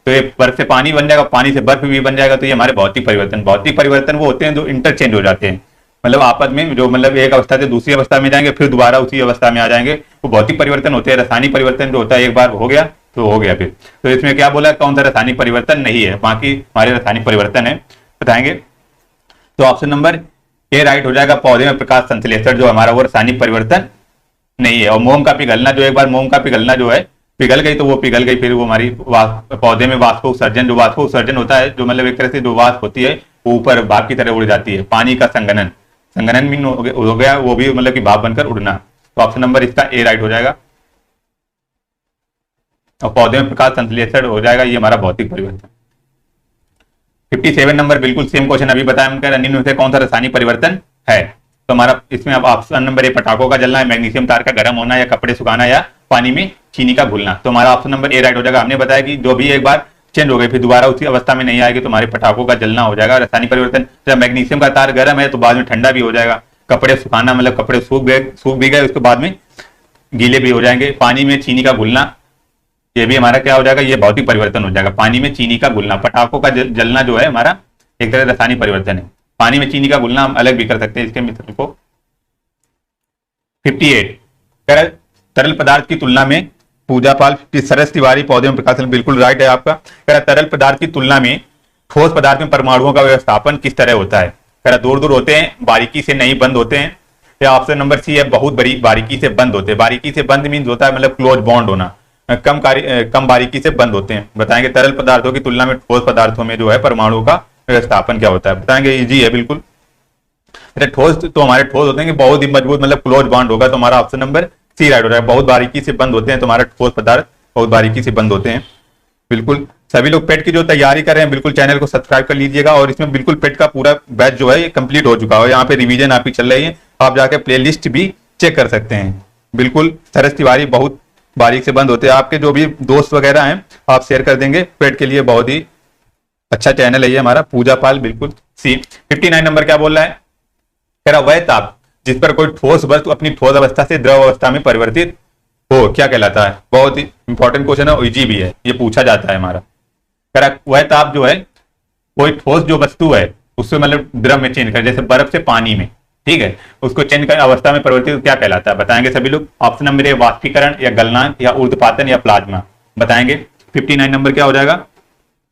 तो ये बर्फ से पानी बन जाएगा, पानी से बर्फ भी बन जाएगा, तो ये हमारे भौतिक परिवर्तन। भौतिक परिवर्तन वो होते हैं जो इंटरचेंज हो जाते हैं, मतलब आपस में जो मतलब एक अवस्था से दूसरी अवस्था में जाएंगे फिर दोबारा उसी अवस्था में आ जाएंगे, वो भौतिक परिवर्तन होते हैं। रासायनिक परिवर्तन जो होता है एक बार हो गया तो हो गया फिर। तो इसमें क्या बोला, कौन सा रासायनिक परिवर्तन नहीं है, बाकी हमारे रासायनिक परिवर्तन है, बताएंगे। तो ऑप्शन नंबर ए राइट हो जाएगा, पौधे में प्रकाश संश्लेषण जो हमारा वो रासायनिक परिवर्तन नहीं है। और मोम का पिघलना, जो एक बार मोम का पिघलना जो है पिघल गई तो वो पिघल गई, फिर वो हमारी पौधे में वाष्प उत्सर्जन, जो वाष्प उत्सर्जन होता है जो मतलब एक तरह से जो वाष्प होती है वो ऊपर भाप की तरह उड़ जाती है। पानी का संघनन, संघनन भी हो गया, वो भी मतलब कि भाप बनकर उड़ना। तो ऑप्शन नंबर इसका ए राइट हो जाएगा। और पौधे में प्रकाश संश्लेषण हो जाएगा, ये हमारा भौतिक परिवर्तन। 57 नंबर बिल्कुल सेम क्वेश्चन अभी बताया हमका, निम्न में से कौन सा रासायनिक परिवर्तन है। तो हमारा इसमें अब ऑप्शन नंबर ए पटाखों का जलना है, मैग्नीशियम तार का गर्म होना, या कपड़े सुखाना, या पानी में चीनी का घुलना। तो हमारा ऑप्शन नंबर ए राइट हो जाएगा। हमने बताया कि जो भी एक बार चेंज हो गई फिर दोबारा उसी अवस्था में नहीं आएगी तो हमारे पटाखों का जलना हो जाएगा रासायनिक परिवर्तन। जब मैग्नीशियम का तार गर्म है तो बाद में ठंडा भी हो जाएगा। कपड़े सुखाना मतलब कपड़े सूख भी गए उसके बाद में गीले भी हो जाएंगे। पानी में चीनी का घुलना, ये भी हमारा क्या हो जाएगा, ये भौतिक परिवर्तन हो जाएगा। पानी में चीनी का घुलना, पटाखों का जलना जो है हमारा एक तरह रासायनिक परिवर्तन है। पानी में चीनी का घुलना हम अलग भी कर सकते हैं इसके मिश्रण को। 58 तरल पदार्थ की तुलना में, पूजा पाल सरस तिवारी पौधे में प्रकाश, बिल्कुल राइट है आपका। कह रहा तरल पदार्थ की तुलना में ठोस पदार्थ में परमाणुओं का व्यवस्थापन किस तरह होता है। कह रहा दूर दूर होते हैं, बारीकी से नहीं बंद होते हैं, या ऑप्शन नंबर सी है बहुत बड़ी बारीकी से बंद होते हैं। बारीकी से बंद मीन्स होता है मतलब क्लोज बॉन्ड होना, कम बारीकी से बंद होते हैं। बताएंगे तरल पदार्थों की तुलना में ठोस पदार्थों में जो है परमाणु का व्यवस्थापन क्या होता है, बताएंगे। इजी है बिल्कुल। ठोस तो हमारे ठोस होते हैं कि बहुत ही मजबूत मतलब क्लोज बॉन्ड होगा, तो हमारा ऑप्शन नंबर सी राइट हो रहा है। बहुत बारीकी से बंद होते हैं तो हमारा ठोस पदार्थ बहुत बारीकी से बंद होते हैं। बिल्कुल सभी लोग पेट की जो तैयारी कर रहे हैं बिल्कुल चैनल को सब्सक्राइब कर लीजिएगा। और इसमें बिल्कुल पेट का पूरा बैच जो है ये कंप्लीट हो चुका है, यहाँ पे रिवीजन आपकी चल रही है, आप जाके प्लेलिस्ट भी चेक कर सकते हैं। बिल्कुल सरस तिवारी बहुत बारीक से बंद होते हैं। आपके जो भी दोस्त वगैरह हैं आप शेयर कर देंगे, पेट के लिए बहुत ही अच्छा चैनल है ये हमारा। पूजा पाल बिल्कुल सी। 59 नंबर क्या बोल रहा है, कह रहा वह ताप जिस पर कोई ठोस वस्तु अपनी ठोस अवस्था से द्रव अवस्था में परिवर्तित हो क्या कहलाता है। बहुत ही इंपॉर्टेंट क्वेश्चन है, इजी भी है, ये पूछा जाता है हमारा। कह रहा वह ताप जो है कोई ठोस जो वस्तु है उससे मतलब द्रव में चेंज कर, जैसे बर्फ से पानी में, ठीक है, उसको चेंज कर अवस्था में परिवर्तित क्या कहलाता है, बताएंगे सभी लोग। ऑप्शन नंबर ए वाष्पीकरण, या गलनांक, या ऊर्ध्वपातन, या प्लाज्मा, बताएंगे। 59 नंबर क्या हो जाएगा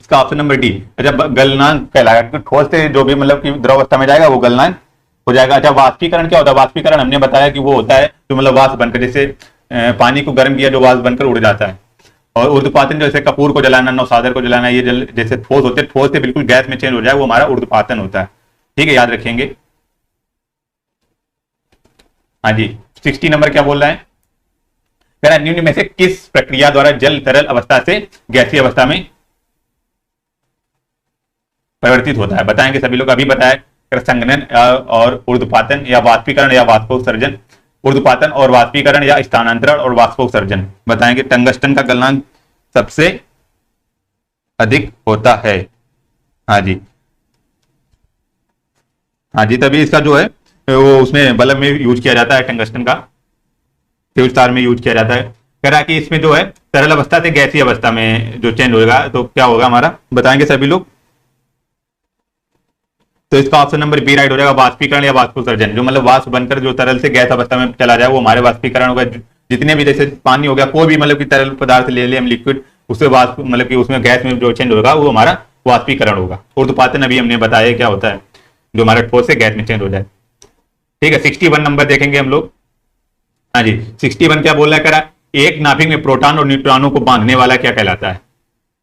इसका ऑप्शन नंबर डी। अच्छा गलनांक कहलाएगा, ठोस से जो भी मतलब कि द्रव अवस्था में जाएगा वो गलनांक हो जाएगा। अच्छा वाष्पीकरण क्या होता है, वाष्पीकरण हमने बताया कि वो होता है जो मतलब वाष्प बनकर, जैसे पानी को गर्म किया जो वाष्प बनकर उड़ जाता है। और ऊर्ध्वपातन जैसे कपूर को जलाना, नौसादर को जलाना, ये जैसे ठोस होते हैं, ठोस से बिल्कुल गैस में चेंज हो जाए वो हमारा ऊर्ध्वपातन होता है, ठीक है, याद रखेंगे। हाँ जी 60 नंबर क्या बोल रहा है, कह रहा है निम्न में से किस प्रक्रिया द्वारा जल तरल अवस्था से गैसीय अवस्था में परिवर्तित होता है, बताएंगे सभी लोग। अभी बताया संघनन और ऊर्ध्वपातन, या वाष्पीकरण, या वाष्पोत्सर्जन। ऊर्ध्वपातन और वाष्पीकरण, या स्थानांतरण और वाष्पोत्सर्जन, बताएंगे। टंगस्टन का गलनांक सबसे अधिक होता है। हाँ जी, हाँ जी, तभी इसका जो है वो उसमें बल्ब में यूज किया जाता है, टंगस्टन का फ्यूज तार में यूज किया जाता है। कह रहा कि इसमें जो है तरल अवस्था से गैसीय अवस्था में जो चेंज होगा तो क्या होगा हमारा, बताएंगे सभी लोग। तो इसका ऑप्शन नंबर बी राइट हो जाएगा, वाष्पीकरण या वाष्पोत्सर्जन। जो मतलब वाष्प बनकर जो तरल से गैस अवस्था में चला जाए वो हमारे वाष्पीकरण होगा। जितने भी जैसे पानी हो गया, कोई भी मतलब कि तरल पदार्थ ले ले हम लिक्विड, उससे वाष्प मतलब कि उसमें गैस में जो चेंज होगा वो हमारा वाष्पीकरण होगा। ऊर्ध्वपातन अभी हमने बताया क्या होता है, जो हमारा ठोस से गैस में चेंज हो जाए। ठीक है, 61 नंबर देखेंगे हम लोग। हाँ जी, 61 क्या बोल रहा है, करा एक नाभिक में प्रोटॉन और न्यूट्रॉनों को बांधने वाला क्या कहलाता है।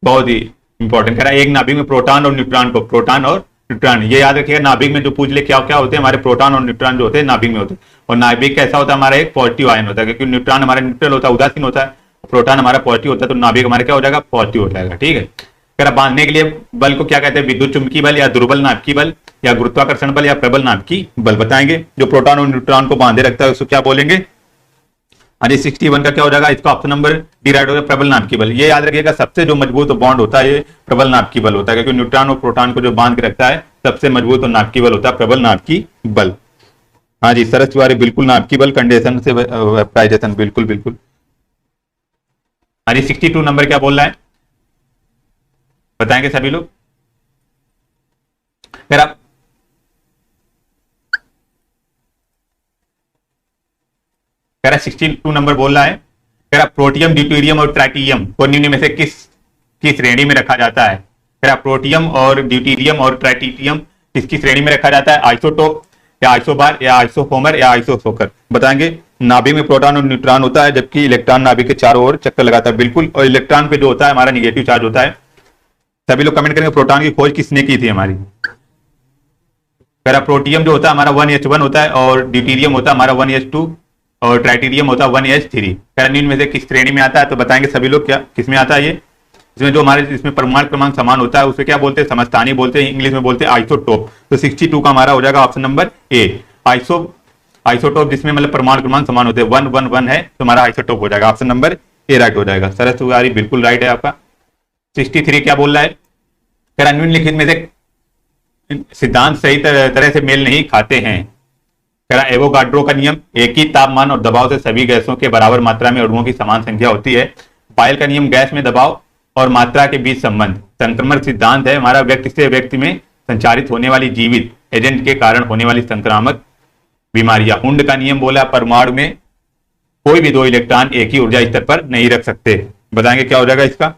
बहुत ही इंपॉर्टेंट, कह रहा है एक नाभिक में प्रोटॉन और न्यूट्रॉन को, प्रोटॉन और न्यूट्रॉन, ये याद रखिएगा। नाभिक में जो पूछ ले क्या क्या होते हैं हमारे, प्रोटॉन और न्यूट्रॉन जो होते हैं नाभिक में होते हैं। और नाभिक कैसा होता है हमारा, एक पॉजिटिव आयन होता है, क्योंकि न्यूट्रॉन हमारा न्यूट्रल होता है, उदासीन होता है, प्रोटॉन हमारा पॉजिटिव होता है, तो नाभिक हमारा क्या हो जाएगा, पॉजिटिव हो जाएगा। ठीक है, कह रहा बांधने के लिए बल को क्या कहते हैं, विद्युत चुंबकीय बल या दुर्बल नाभिकीय बल या गुरुत्वाकर्षण बल या प्रबल नाभिकीय बल। बताएंगे जो प्रोटॉन और न्यूट्रॉन को बांधे रखता है उसको क्या बोलेंगे। अरे 61 का क्या हो जाएगा, इसका ऑप्शन नंबर डी राइट हो जाएगा, प्रबल नाभिकीय बल। ये याद रखिएगा सबसे जो मजबूत बॉन्ड होता है ये प्रबल नाभिकीय बल होता है, क्योंकि न्यूट्रॉन और प्रोटॉन को जो बांध के रखता है सबसे मजबूत और नाभिकीय बल होता है प्रबल नाभिकीय बल। हाँ जी सरस तिवारी, बिल्कुल नाभिकीय बल, कंडेंसेशन से वेपराइजेशन, बिल्कुल बिल्कुल। हाँ जी 62 नंबर क्या बोल रहा है, बताएंगे सभी लोग। फिर आप कह रहा 62 नंबर बोल रहा है, कह रहा प्रोटियम, ड्यूटेरियम और ट्राइटियम को निम्न में से किस श्रेणी में रखा जाता है। कह रहा प्रोटियम और ड्यूटेरियम और ट्राइटियम किसकी श्रेणी में रखा जाता है, आइसोटोप या आइसोबार या आइसोफोमर या आइसोसोकर। बताएंगे नाभिक में प्रोटॉन और न्यूट्रॉन होता है, जबकि इलेक्ट्रॉन नाभिक के चारों ओर चक्कर लगाता है, बिल्कुल। और इलेक्ट्रॉन पे जो होता है हमारा निगेटिव चार्ज होता है। सभी लोग कमेंट करेंगे प्रोटॉन की खोज किसने की थी हमारी। कह रहा प्रोटियम जो होता है हमारा 1H1 होता है, और ड्यूटेरियम होता है हमारा 1H2, और ट्राइटेरियम होता है 1H3। निम्न में से किस श्रेणी में आता है, तो बताएंगे सभी लोग क्या किस में आता है ये। इसमें जो हमारे इसमें परमाणु क्रमांक समान होता है उसे क्या बोलते हैं, समस्थानिक बोलते हैं, इंग्लिश में बोलते हैं आइसोटोप। तो 62 का हमारा हो जाएगा ऑप्शन नंबर ए, आइसोटोप, जिसमें मतलब परमाणु क्रमांक समान होते हैं, 111 है तो हमारा आइसोटोप हो जाएगा, ऑप्शन नंबर ए राइट हो जाएगा। सरस तिवारी बिल्कुल राइट है आपका। 63 क्या बोल रहा है, कह निम्नलिखित में से सिद्धांत सही तरह से मेल नहीं खाते हैं। कह रहा एवोगाड्रो का नियम, एक ही तापमान और दबाव से सभी गैसों के बराबर मात्रा में अणुओं की समान संख्या होती है। पायल का नियम, गैस में दबाव और मात्रा के बीच संबंध। संक्रमण सिद्धांत है हमारा, व्यक्ति से व्यक्ति में संचारित होने वाली जीवित एजेंट के कारण होने वाली संक्रामक बीमारियां। हुंड का नियम बोला, परमाणु में कोई भी दो इलेक्ट्रॉन एक ही ऊर्जा स्तर पर नहीं रख सकते। बताएंगे क्या हो जाएगा इसका।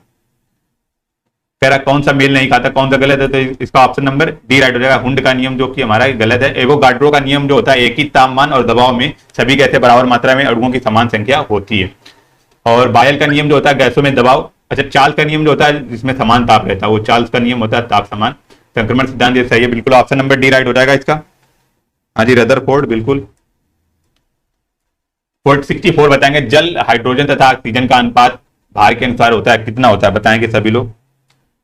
कह रहा कौन सा मेल नहीं खाता, कौन सा गलत है, तो इसका ऑप्शन नंबर डी राइट हो जाएगा। हुंड का नियम जो कि हमारा गलत है। एवोगाड्रो का नियम जो होता है, एक ही तापमान और दबाव में सभी गैसें बराबर मात्रा में अणुओं की समान संख्या होती है। और बायल का नियम जो होता है गैसों में दबाव, अच्छा चार्ल्स का नियम जो होता है जिसमें समान ताप रहता है, वो चार्ल्स का नियम होता है ताप समान। संक्रमण सिद्धांत ये सही है, बिल्कुल ऑप्शन नंबर डी राइट हो जाएगा इसका। हाँ जी रदरफोर्ड, बिल्कुल। 64 बताएंगे, जल, हाइड्रोजन तथा ऑक्सीजन का अनुपात भार के अनुसार होता है, कितना होता है, बताएंगे सभी लोग।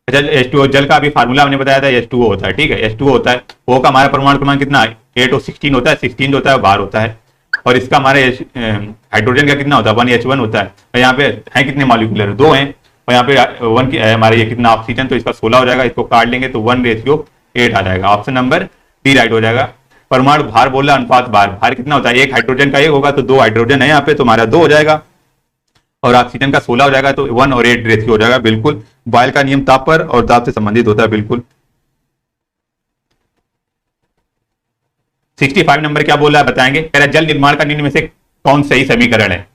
अच्छा H2O, जल का अभी फार्मूला हमने बताया था, H2O होता है, ठीक है, H2O होता है। O का हमारा परमाणु क्रमांक कितना है, 8 और 16 होता है, 16 जो होता है भार होता है। और इसका हमारे हाइड्रोजन का कितना होता है, 1H1 होता है। और यहाँ पे है कितने मॉलिक्यूलर, 2 हैं, और यहाँ पे 1 की हमारे ये कितना ऑक्सीजन, तो इसका 16 हो जाएगा। इसको काट लेंगे तो 1:8 आ जाएगा, ऑप्शन नंबर डी राइट हो जाएगा। परमाणु भार बोल रहा, अनुपात भार, भार कितना होता है, एक हाइड्रोजन का 1 होगा तो 2 हाइड्रोजन है यहाँ पे, तो हमारा 2 हो जाएगा। और ऑक्सीजन का 16 हो जाएगा, तो 1 और 8 रेशियो हो जाएगा, बिल्कुल। बॉयल का नियम ताप पर और ताप से संबंधित होता है, बिल्कुल। 65 नंबर क्या बोल रहा है, बताएंगे। कह रहा है जल निर्माण का निम्न में से कौन सही समीकरण है,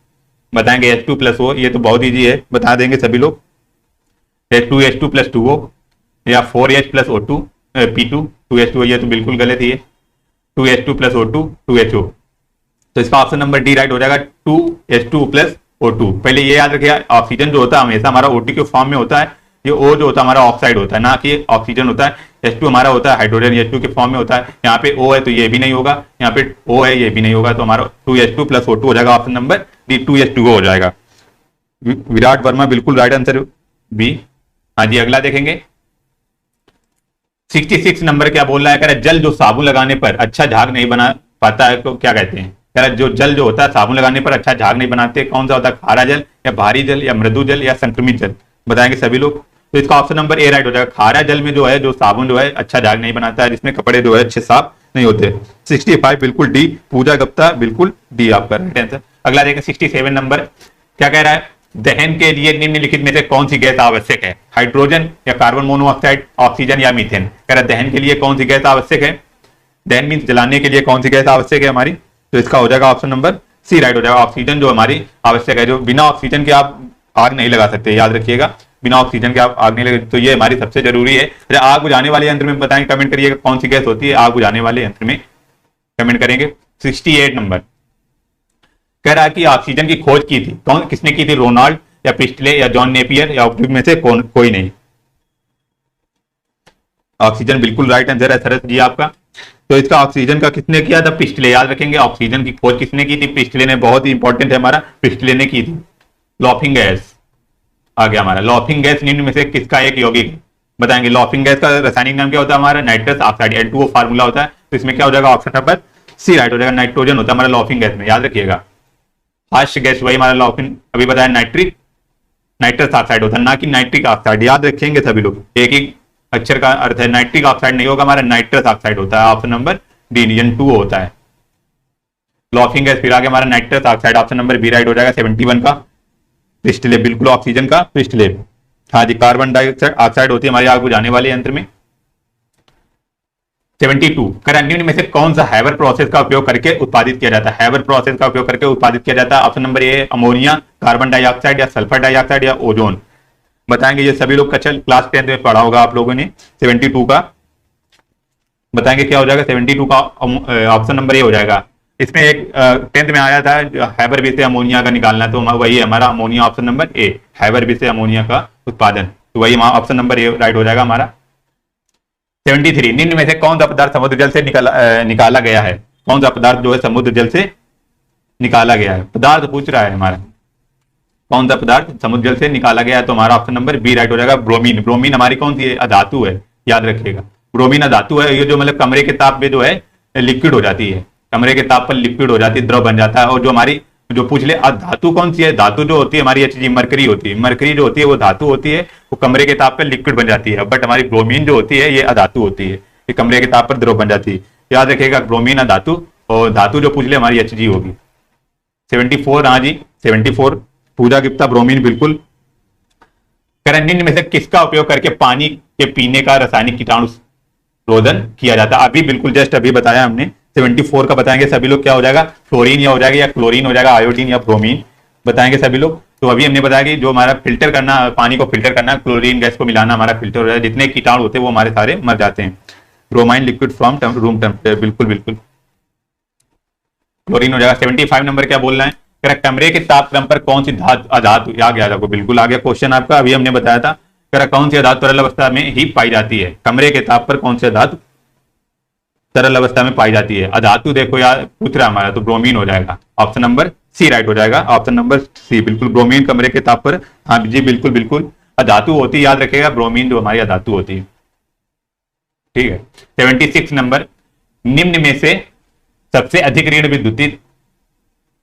बताएंगे। H2+O, ये तो बहुत ईजी है, बता देंगे सभी लोग। H2H2+2O या 4H+O2 P2 2H2O, ये तो बिल्कुल गलत ही है। 2H2+O2 2HO, तो इसका ऑप्शन नंबर डी राइट हो जाएगा, 2H2+O2। पहले ये याद रखिए, ऑक्सीजन जो होता है हमेशा हमारा O2 के फॉर्म में होता है, ये O जो होता है हमारा ऑक्साइड होता है, ना कि ऑक्सीजन होता है। H2 हमारा होता है हाइड्रोजन, H2 के फॉर्म में होता है। यहाँ पे O है तो ये भी नहीं होगा, यहाँ पे O है ये भी नहीं होगा, तो हमारा 2H2+O2 हो जाएगा, ऑप्शन नंबर डी 2H2O हो जाएगा। विराट वर्मा बिल्कुल राइट आंसर बी। हाँ जी अगला देखेंगे। 66 नंबर क्या बोल रहा है, कह रहा है जल जो साबुन लगाने पर अच्छा झाग नहीं बना पाता है तो क्या कहते हैं। कह रहा है जो जल जो होता है साबुन लगाने पर अच्छा झाग नहीं बनाते, कौन सा होता है, खारा जल या भारी जल या मृदु जल या संक्रमित जल, बताएंगे सभी लोग। तो इसका ऑप्शन नंबर ए राइट हो जाएगा। खारा जल में जो है जो साबुन जो है अच्छा झाग नहीं बनाता है, जिसमें कपड़े जो है अच्छे साफ नहीं होते। 65 बिल्कुल डी, पूजा गुप्ता बिल्कुल डी आपका राइट आंसर। अगला देखें 67 नंबर, क्या कह रहा है, दहन के लिए निम्नलिखित में से कौन सी गैस आवश्यक है, हाइड्रोजन या कार्बन मोनोऑक्साइड, ऑक्सीजन या मीथेन। कह रहा है दहन के लिए कौन सी गैस आवश्यक है, दहन मीन जलाने के लिए कौन सी गैस आवश्यक है हमारी, तो इसका हो जाएगा ऑप्शन नंबर सी राइट हो जाएगा। ऑक्सीजन जो हमारी आवश्यक है, जो बिना ऑक्सीजन के आप आग नहीं लगा सकते, याद रखिएगा, बिना ऑक्सीजन के आप आग नहीं लगा, तो ये हमारी सबसे जरूरी है। आग बुझाने वाले यंत्र में बताएं, कमेंट करिएगा कौन सी गैस होती है आग बुझाने वाले यंत्र में, कमेंट करेंगे। 68 नंबर कह रहा है कि ऑक्सीजन की खोज की थी, कौन किसने की थी, रोनाल्ड या पिस्टले या जॉन नेपियर या उपयुक्त में से कोई नहीं। ऑक्सीजन बिल्कुल राइट आंसर है शरद जी आपका। तो इसका ऑक्सीजन का किसने किया था, पिस्टले, याद रखेंगे ऑक्सीजन की खोज किसने की थी, पिस्टले ने, बहुत ही इंपॉर्टेंट है हमारा, पिस्टले ने की थी। लॉफिंग गैस आ गया हमारा, लॉफिंग गैस निम्न में से किसका एक यौगिक बताएंगे। लॉफिंग गैस का रासायनिक नाम क्या होता है हमारा, नाइट्रस ऑक्साइड, N2O फार्मूला होता है, तो इसमें क्या हो जाएगा ऑप्शन नंबर सी राइट हो जाएगा। नाइट्रोजन होता है हमारा लॉफिंग गैस में, याद रखिएगा। फास्ट गैस वही हमारा लॉफिंग, अभी बताया नाइट्रस ऑक्साइड होता है, ना कि नाइट्रिक ऑक्साइड, याद रखेंगे सभी लोग, एक ही अक्षर का अर्थ है, नाइट्रिक ऑक्साइड नहीं होगा हमारा, नाइट्रस ऑक्साइड होता है, ऑप्शन नंबर डी, N2O होता है। लॉफिंग गैस फिर आगे हमारा nitrous oxide, option number B right हो जाएगा। 71 का पिस्टले, बिल्कुल ऑक्सीजन का पिस्टले, हाँ जी। कार्बन डाइऑक्साइड ऑक्साइड होती है हमारी आग बुझाने वाले यंत्र में। 72 निम्न में से कौन सा हैबर प्रोसेस का उपयोग करके उत्पादित किया जाता है, हैबर प्रोसेस का उपयोग करके उत्पादित किया जाता है, ऑप्शन नंबर ए अमोनिया, कार्बन डाइऑक्साइड या सल्फर डाइऑक्साइड या ओजोन। बताएंगे, ये सभी लोग क्लास 10 में पढ़ा होगा आप लोगों ने। 72 का बताएंगे क्या हो जाएगा, 72 का ऑप्शन नंबर ए हो जाएगा। इसमें एक 10th में आया था हैबर बी से अमोनिया का निकालना, तो वही हमारा ammonia, option number A, Haber बी से अमोनिया का उत्पादन, तो वही ऑप्शन नंबर ए राइट हो जाएगा हमारा। 73 निम्न में से कौन सा पदार्थ समुद्र जल से निकाला गया है, कौन सा पदार्थ जो है समुद्र जल से निकाला गया है, पदार्थ पूछ रहा है हमारा, कौन सा पदार्थ समुद्र जल से निकाला गया है, तो हमारा ऑप्शन नंबर बी राइट हो जाएगा। ब्रोमीन, ब्रोमीन हमारी कौन सी है, अधातु है, याद रखिएगा, ब्रोमीन अधातु है। ये जो मतलब कमरे के ताप पे जो है लिक्विड हो जाती है, कमरे के ताप पर लिक्विड हो जाती है, द्रव बन जाता है। और जो हमारी जो पूछ ले धातु कौन सी है, धातु जो होती है हमारी Hg, मरकरी होती है, मरकरी जो होती है वो धातु होती है, वो कमरे के ताप पर लिक्विड बन जाती है। बट हमारी ब्रोमीन जो होती है ये अधातु होती है, ये कमरे के ताप पर द्रव बन जाती है, याद रखिएगा, ब्रोमीन अधातु, और धातु जो पूछ ले हमारी Hg होगी। 74 हाँ जी 74 पूजा गुप्ता, ब्रोमीन बिल्कुल। निम्न में से किसका उपयोग करके पानी के पीने का रासायनिक कीटाणु रोधन किया जाता है, अभी बिल्कुल जस्ट अभी बताया हमने। 74 का बताएंगे सभी लोग, क्या हो जाएगा, फ्लोरीन या हो जाएगा, या क्लोरीन हो जाएगा, आयोडीन या ब्रोमीन बताएंगे सभी लोग। तो अभी हमने बताया कि जो हमारा फिल्टर करना, पानी को फिल्टर करना, क्लोरीन गैस को मिलाना, हमारा फिल्टर हो जाए, जितने कीटाणु होते हैं वो हमारे सारे मर जाते हैं। Bromine liquid from room temperature, बिल्कुल बिल्कुल क्लोरीन हो जाएगा। 75 नंबर क्या बोल रहा है, कमरे के तापक्रम पर कौन सी अधातु, आ गया आपको, बिल्कुल आ गया क्वेश्चन आपका, अभी हमने बताया था, कौन सी अधातु तरल अवस्था में ही पाई जाती है, कमरे के ताप पर कौन सी अधातु तरल अवस्था में पाई जाती है। अधातु देखो यार पूछ रहा हमारा, तो ब्रोमीन हो जाएगा, ऑप्शन नंबर सी राइट हो जाएगा, ऑप्शन नंबर सी बिल्कुल, ब्रोमीन कमरे के ताप पर, हाँ जी बिल्कुल बिल्कुल अधातु होती है, याद रखेगा, ब्रोमीन जो हमारी अधातु होती है, ठीक है। 76 नंबर, निम्न में से सबसे अधिक ऋण विद्युतीय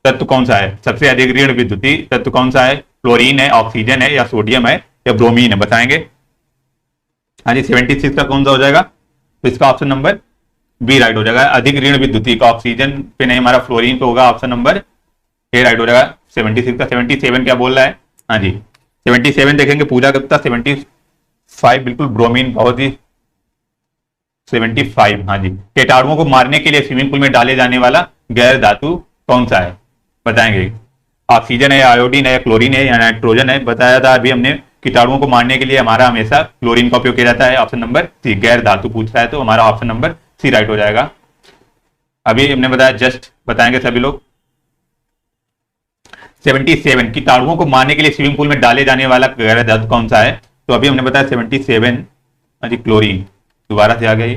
तत्व कौन सा है, सबसे अधिक ऋण विद्युतीय तत्व कौन सा है, क्लोरीन है, ऑक्सीजन है, या सोडियम है, या ब्रोमीन है, बताएंगे। हाँ जी 76 का कौन सा हो जाएगा, तो इसका ऑप्शन नंबर बी राइट हो जाएगा, अधिक ऋण विद्युतीय का, ऑक्सीजन पे नहीं हमारा फ्लोरीन पे होगा, ऑप्शन नंबर ए राइट हो जाएगा 76 का। 77 क्या बोल रहा है, हाँ जी 77 देखेंगे पूजा गुप्ता। 75 बिल्कुल ब्रोमीन, बहुत ही 75 हाँ जी। कीटाणुओं को मारने के लिए स्विमिंग पूल में डाले जाने वाला गैर धातु कौन सा है, बताएंगे। ऑक्सीजन है, आयोडीन है, क्लोरीन है, या नाइट्रोजन है, बताया था अभी हमने। कीटाणुओं को मारने के लिए हमारा हमेशा क्लोरीन का उपयोग किया जाता है, ऑप्शन नंबर सी। गैर धातु पूछ रहा है तो हमारा ऑप्शन नंबर सी राइट हो जाएगा, अभी हमने बताया, जस्ट बताएंगे सभी लोग। 77 कीटाणुओं को मारने के लिए स्विमिंग पूल में डाले जाने वाला गैर धातु कौन सा है, तो अभी हमने बताया 77 जी क्लोरीन, दोबारा से आ गई।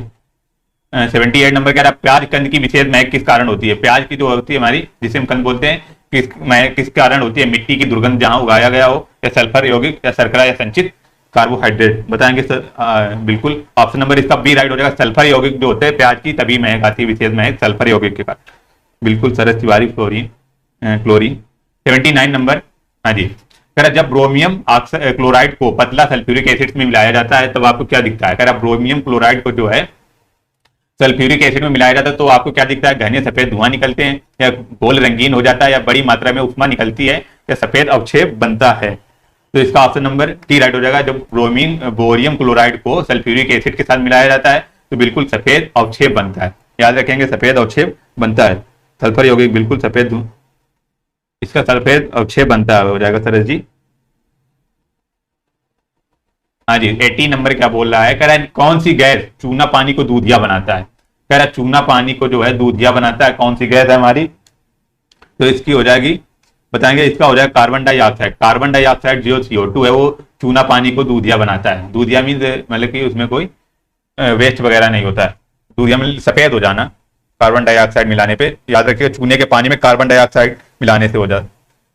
78 नंबर कह रहा है, प्याज कंद की विशेष महक किस कारण होती है, प्याज की जो होती है हमारी, जिसे हम कंद बोलते हैं, किस महक किस कारण होती है, मिट्टी की दुर्गंध जहां उगाया गया हो, या सल्फर यौगिक, या शर्करा, या संचित कार्बोहाइड्रेट, बताएंगे सर। बिल्कुल ऑप्शन नंबर इसका बी राइट हो जाएगा, सल्फर यौगिक जो होते हैं प्याज की, तभी महक आती है, विशेष महक सल्फर यौगिक के कारण, बिल्कुल सरस तिवारी, क्लोरीन। 79 नंबर, हाँ जी कह जब ब्रोमियम क्लोराइड को पतला सल्फ्यूरिक एसिड में मिलाया जाता है तब आपको क्या दिखता है, कह ब्रोमियम क्लोराइड को जो है सल्फ्यूरिक एसिड में मिलाया जाता है तो आपको क्या दिखता है, घने सफेद धुआं निकलते हैं, या गोल रंगीन हो जाता है, या बड़ी मात्रा में उपमा निकलती है, या सफेद अवक्षेप बनता है। तो इसका ऑप्शन नंबर डी राइट हो जाएगा। जब ब्रोमीन बोरियम क्लोराइड को सल्फ्यूरिक एसिड के साथ मिलाया जाता है तो बिल्कुल सफेद अवक्षेप बनता है, याद रखेंगे सफेद अवक्षेप बनता है। सल्फर यौगिक बिल्कुल सफेद, इसका सफेद अवक्षेप बनता है, हो जाएगा सरस जी। हाँ जी, 80 नंबर क्या बोल रहा है, कह रहा है कौन सी गैस चूना पानी को दूधिया बनाता है। कह रहा है चूना पानी को जो है दूधिया बनाता है, कौन सी गैस है हमारी, तो इसकी हो जाएगी, बताएंगे, इसका हो जाएगा कार्बन डाइऑक्साइड। कार्बन डाइऑक्साइड जो CO2 है वो चूना पानी को दूधिया बनाता है। दूधिया मीन मतलब कि उसमें कोई वेस्ट वगैरह नहीं होता है, दूधिया में सफेद हो जाना कार्बन डाइऑक्साइड मिलाने पे, याद रखिए चूने के पानी में कार्बन डाइऑक्साइड मिलाने से हो जाता है।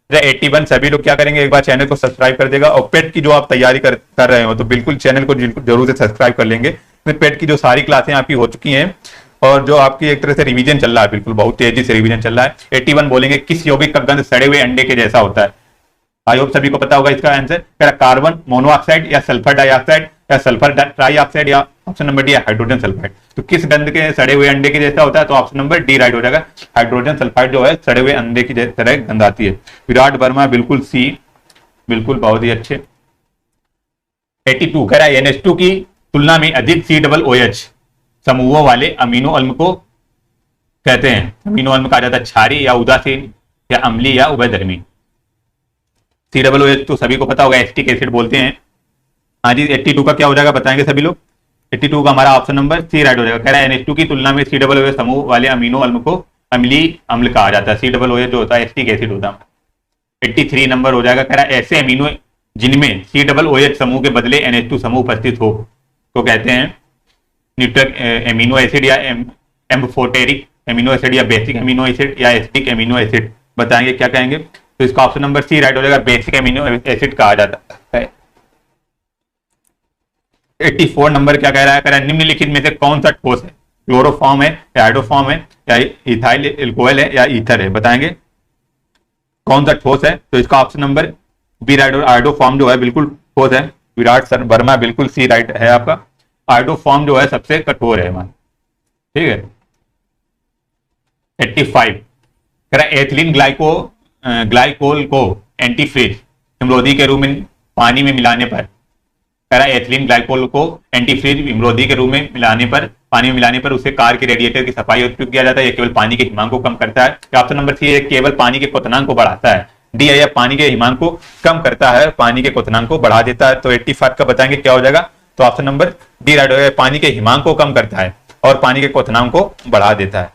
81 सभी लोग क्या करेंगे, एक बार चैनल को सब्सक्राइब कर देगा, और पेट की जो आप तैयारी कर रहे हो तो बिल्कुल चैनल को जरूर से सब्सक्राइब कर लेंगे। पेट की जो सारी क्लासें आपकी हो चुकी हैं और जो आपकी एक तरह से रिवीजन चल रहा है, बिल्कुल बहुत तेजी से रिवीजन चल रहा है। 81 बोलेंगे किस यौगिक का गंध सड़े हुए अंडे के जैसा होता है। आई होप सभी को पता होगा इसका आंसर, कार्बन मोनोऑक्साइड या सल्फर डाइऑक्साइड या सल्फर ट्राइऑक्साइड या option number D hydrogen sulphide. तो किस गंध के सड़े हुए अंडे के जैसा होता है, तो ऑप्शन नंबर डी राइट हो जाएगा। हाइड्रोजन सल्फाइड जो है सड़े हुए अंडे की तरह गंध आती है। विराट वर्मा बिल्कुल सी, बिल्कुल बहुत ही अच्छे। 82 कह रहा है NH2 की तुलना में अधिक COOH समूहों वाले अमीनो अम्ल को कहते हैं। अमीनो अम्ल कहा जाता है क्षारीय या उदासीन या अम्लीय या उभयधर्मी। COOH तो सभी को पता होगा, एसिटिक एसिड बोलते हैं। हाँ जी, 82 का क्या हो जाएगा बताएंगे सभी लोग। 82 का हमारा ऑप्शन नंबर सी राइट हो जाएगा। कह रहा है NH2 की तुलना में COOH समूह वाले अमीनो अम्ल को अम्लीय अम्ल कहा जाता है। COOH जो होता है एसिटिक एसिड होता है। 83 नंबर हो जाएगा। कह रहा है ऐसे अमीनो जिनमें COOH समूह के बदले NH2 समूह उपस्थित हो तो कहते हैं न्यूट्रिक एमिनो एसिड या एम्फोटेरिक एमिनो एसिड या बेसिक एमिनो एसिड या एसिटिक एमिनो एसिड। बताएंगे क्या कहेंगे, तो इसका ऑप्शन नंबर सी राइट हो जाएगा, बेसिक एमिनो एसिड कहा जाता है। 84 नंबर क्या कह रहा है, कह रहा है निम्नलिखित में से कौन सा ठोस है, क्लोरोफॉर्म है या हाइड्रोफॉर्म है या इथाइल एल्कोहल है या ईथर है। बताएंगे कौन सा ठोस है, तो इसका ऑप्शन नंबर बी राइट। हाइड्रोफॉर्म जो है बिल्कुल ठोस है। विराट सर वर्मा बिल्कुल सी राइट है आपका। हाइड्रोफॉर्म जो है सबसे कठोर है हमारा, ठीक है। 85 कह रहा है एथिलीन ग्लाइकोल को एंटीफ्रीज हिमरोधी के रूप में पानी में मिलाने पर, कह रहा है एथिलीन ग्लाइकोल को एंटीफ्रीज हिमरोधी के रूप में मिलाने पर, पानी में मिलाने पर उसे कार के रेडिएटर की सफाई उपयोग किया जाता है। यह केवल पानी के हिमांक को कम करता है। ऑप्शन नंबर सी है, केवल पानी के क्वथनांक को बढ़ाता है। डी है, या पानी के हिमांक को कम करता है, पानी के क्वथनांक को बढ़ा देता है। तो 85 का बताएंगे क्या हो जाएगा, तो ऑप्शन नंबर डी राइट हो जाएगा। पानी के हिमांक को कम करता है और पानी के क्वथनांक को बढ़ा देता है।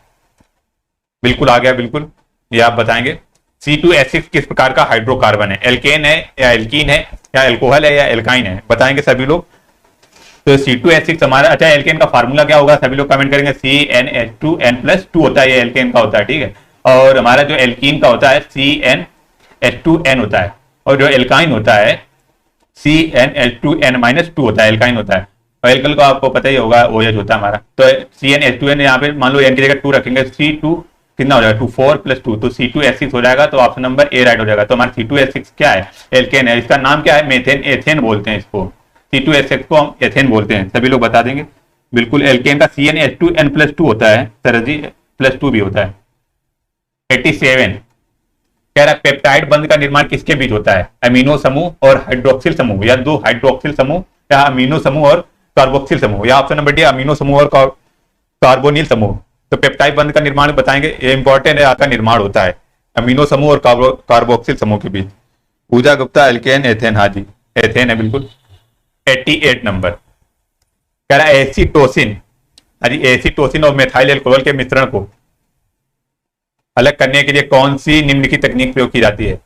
बिल्कुल आ गया, बिल्कुल ये आप बताएंगे। C2H6 किस प्रकार का हाइड्रोकार्बन है, एल्केन है या एल्कीन है या एल्कोहल है या एल्काइन है। बताएंगे सभी लोग। तो C2H6 हमारा, अच्छा एल्केन का फार्मूला क्या होगा, सभी लोग कमेंट करेंगे। CnH2n+2 होता है, ये एल्केन का होता है, ठीक है। और हमारा जो एल्कीन का होता है CnH2n होता है, और जो एल्काइन होता है CnH2n-2 होता है, एल्काइन होता है। और एल्कल को आपको पता ही होगा, OH होता है हमारा। तो CnH2n यहाँ पे मान लो n की जगह 2 रखेंगे, C2 कितना हो जाएगा, 2 4 + 2, तो C2H6 हो जाएगा। तो ऑप्शन नंबर ए राइट हो जाएगा। तो हमारा C2H6 क्या है, एल्केन है। इसका नाम क्या है, मेथेन, एथेन बोलते हैं इसको। C2H6 को हम एथेन बोलते हैं, सभी लोग बता देंगे। बिल्कुल एल्केन का CnH2n+2 होता है, सर जी +2 भी होता है। 87 कह रहा है पेप्टाइड बंध का निर्माण किसके बीच होता है, अमीनो समूह और हाइड्रोक्सिल समूह, या 2 हाइड्रोक्सिल समूह, या अमीनो समूह और कार्बोक्सिल समूह, या ऑप्शन नंबर डी अमीनो समूह और कार्बोनिल समूह। तो पेप्टाइड बंध का निर्माण बताएंगे, ये इंपॉर्टेंट है, आपका निर्माण होता है अमीनो समूह और कार्बोक्सिल समूह के बीच। पूजा गुप्ता एल्केन एथेन, हाँ जी एथेन है बिल्कुल। 88 नंबर कह रहा है एसिटोसिन, हाँ जी एसिटोसिन और मेथाइल एल्कोहल के मिश्रण को अलग करने के लिए कौन सी निम्नलिखित तकनीक प्रयोग की जाती है।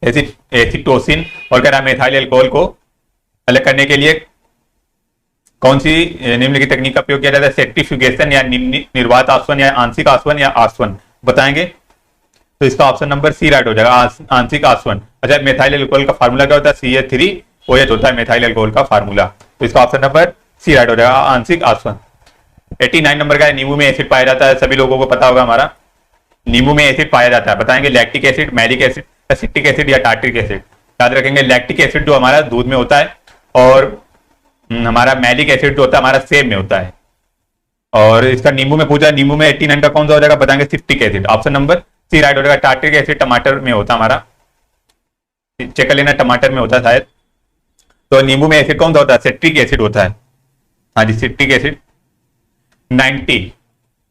एसिटोसिन और कह रहा है मेथाइल एल्कोहल को अलग करने के लिए कौन सी निम्नलिखित तकनीक का प्रयोग किया जाता है, सेंट्रीफ्यूगेशन या निर्वात आसवन या आंशिक आसवन या आसवन। बताएंगे तो इसका ऑप्शन नंबर सी राइट हो जाएगा, आंशिक आसवन। अच्छा मेथाइल एल्कोहल का फार्मूला क्या होता है, CH3OH होता है मेथाइल एल्कोहल का फार्मूला। तो इसका ऑप्शन नंबर सी राइट हो जाएगा, आंशिक आसवन। 89 नंबर का है नींबू में एसिड पाया जाता है, सभी लोगों को पता होगा हमारा। नींबू में एसिड पाया जाता है, बताएंगे lactic acid, malic acid, acetic acid या टार्ट्रिक एसिड। याद रखेंगे लैक्टिक एसिड जो हमारा दूध में होता है और हमारा मैलिक एसिड जो होता है हमारा सेब में होता है। और इसका नींबू में पूछा, नींबू में 89 का कौन सा हो जाएगा, बताएंगे citric acid. Option number C right हो जाएगा। टार्ट्रिक एसिड टमाटर में होता है हमारा, चेक कर लेना, टमाटर में होता है शायद। तो नींबू में एसिड कौन सा होता है, सिट्रिक एसिड होता है। हाँ जी, सिट्रिक एसिड। 90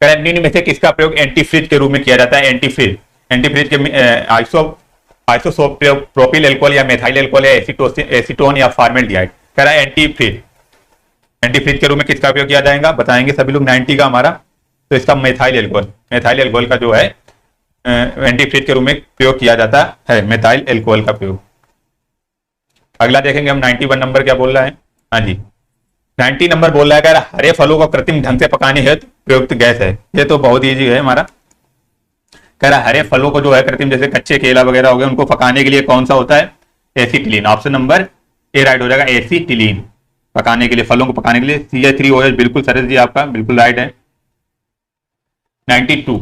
निम्न में से किसका प्रयोग एंटीफ्रिज के रूप में किया जाता है, एंटीफ्रिज। एंटीफ्रिज के आइसोप्रोपिल एल्कोहल या मेथाइल एल्कोहल या एसीटोन या फॉर्मेल्डिहाइड। कह रहा है एंटीफ्रिज, एंटीफ्रिज के रूप में किसका प्रयोग किया जाएगा, बताएंगे सभी लोग। 90 का हमारा, तो इसका मेथाइल एल्कोहल, मेथाइल एल्कोहल का जो है एंटीफ्रिज के रूप में प्रयोग किया जाता है, मेथाइल एल्कोहल का प्रयोग। अगला देखेंगे हम 91 नंबर क्या बोल रहा है। हाँ जी, 90 नंबर बोल रहा है, कह रहा हरे फलों को कृत्रिम ढंग से पकाने हेतु प्रयुक्त गैस है। ये तो बहुत ईजी है हमारा। कह रहा हरे फलों को जो है कृत्रिम, जैसे कच्चे केला वगैरह हो गए, उनको पकाने के लिए कौन सा होता है, एसिटिलीन। ऑप्शन नंबर ए राइट हो जाएगा, एसिटिलीन। पकाने के लिए, फलों को पकाने के लिए CH3OH, बिल्कुल सरस जी आपका बिल्कुल राइट है। 92,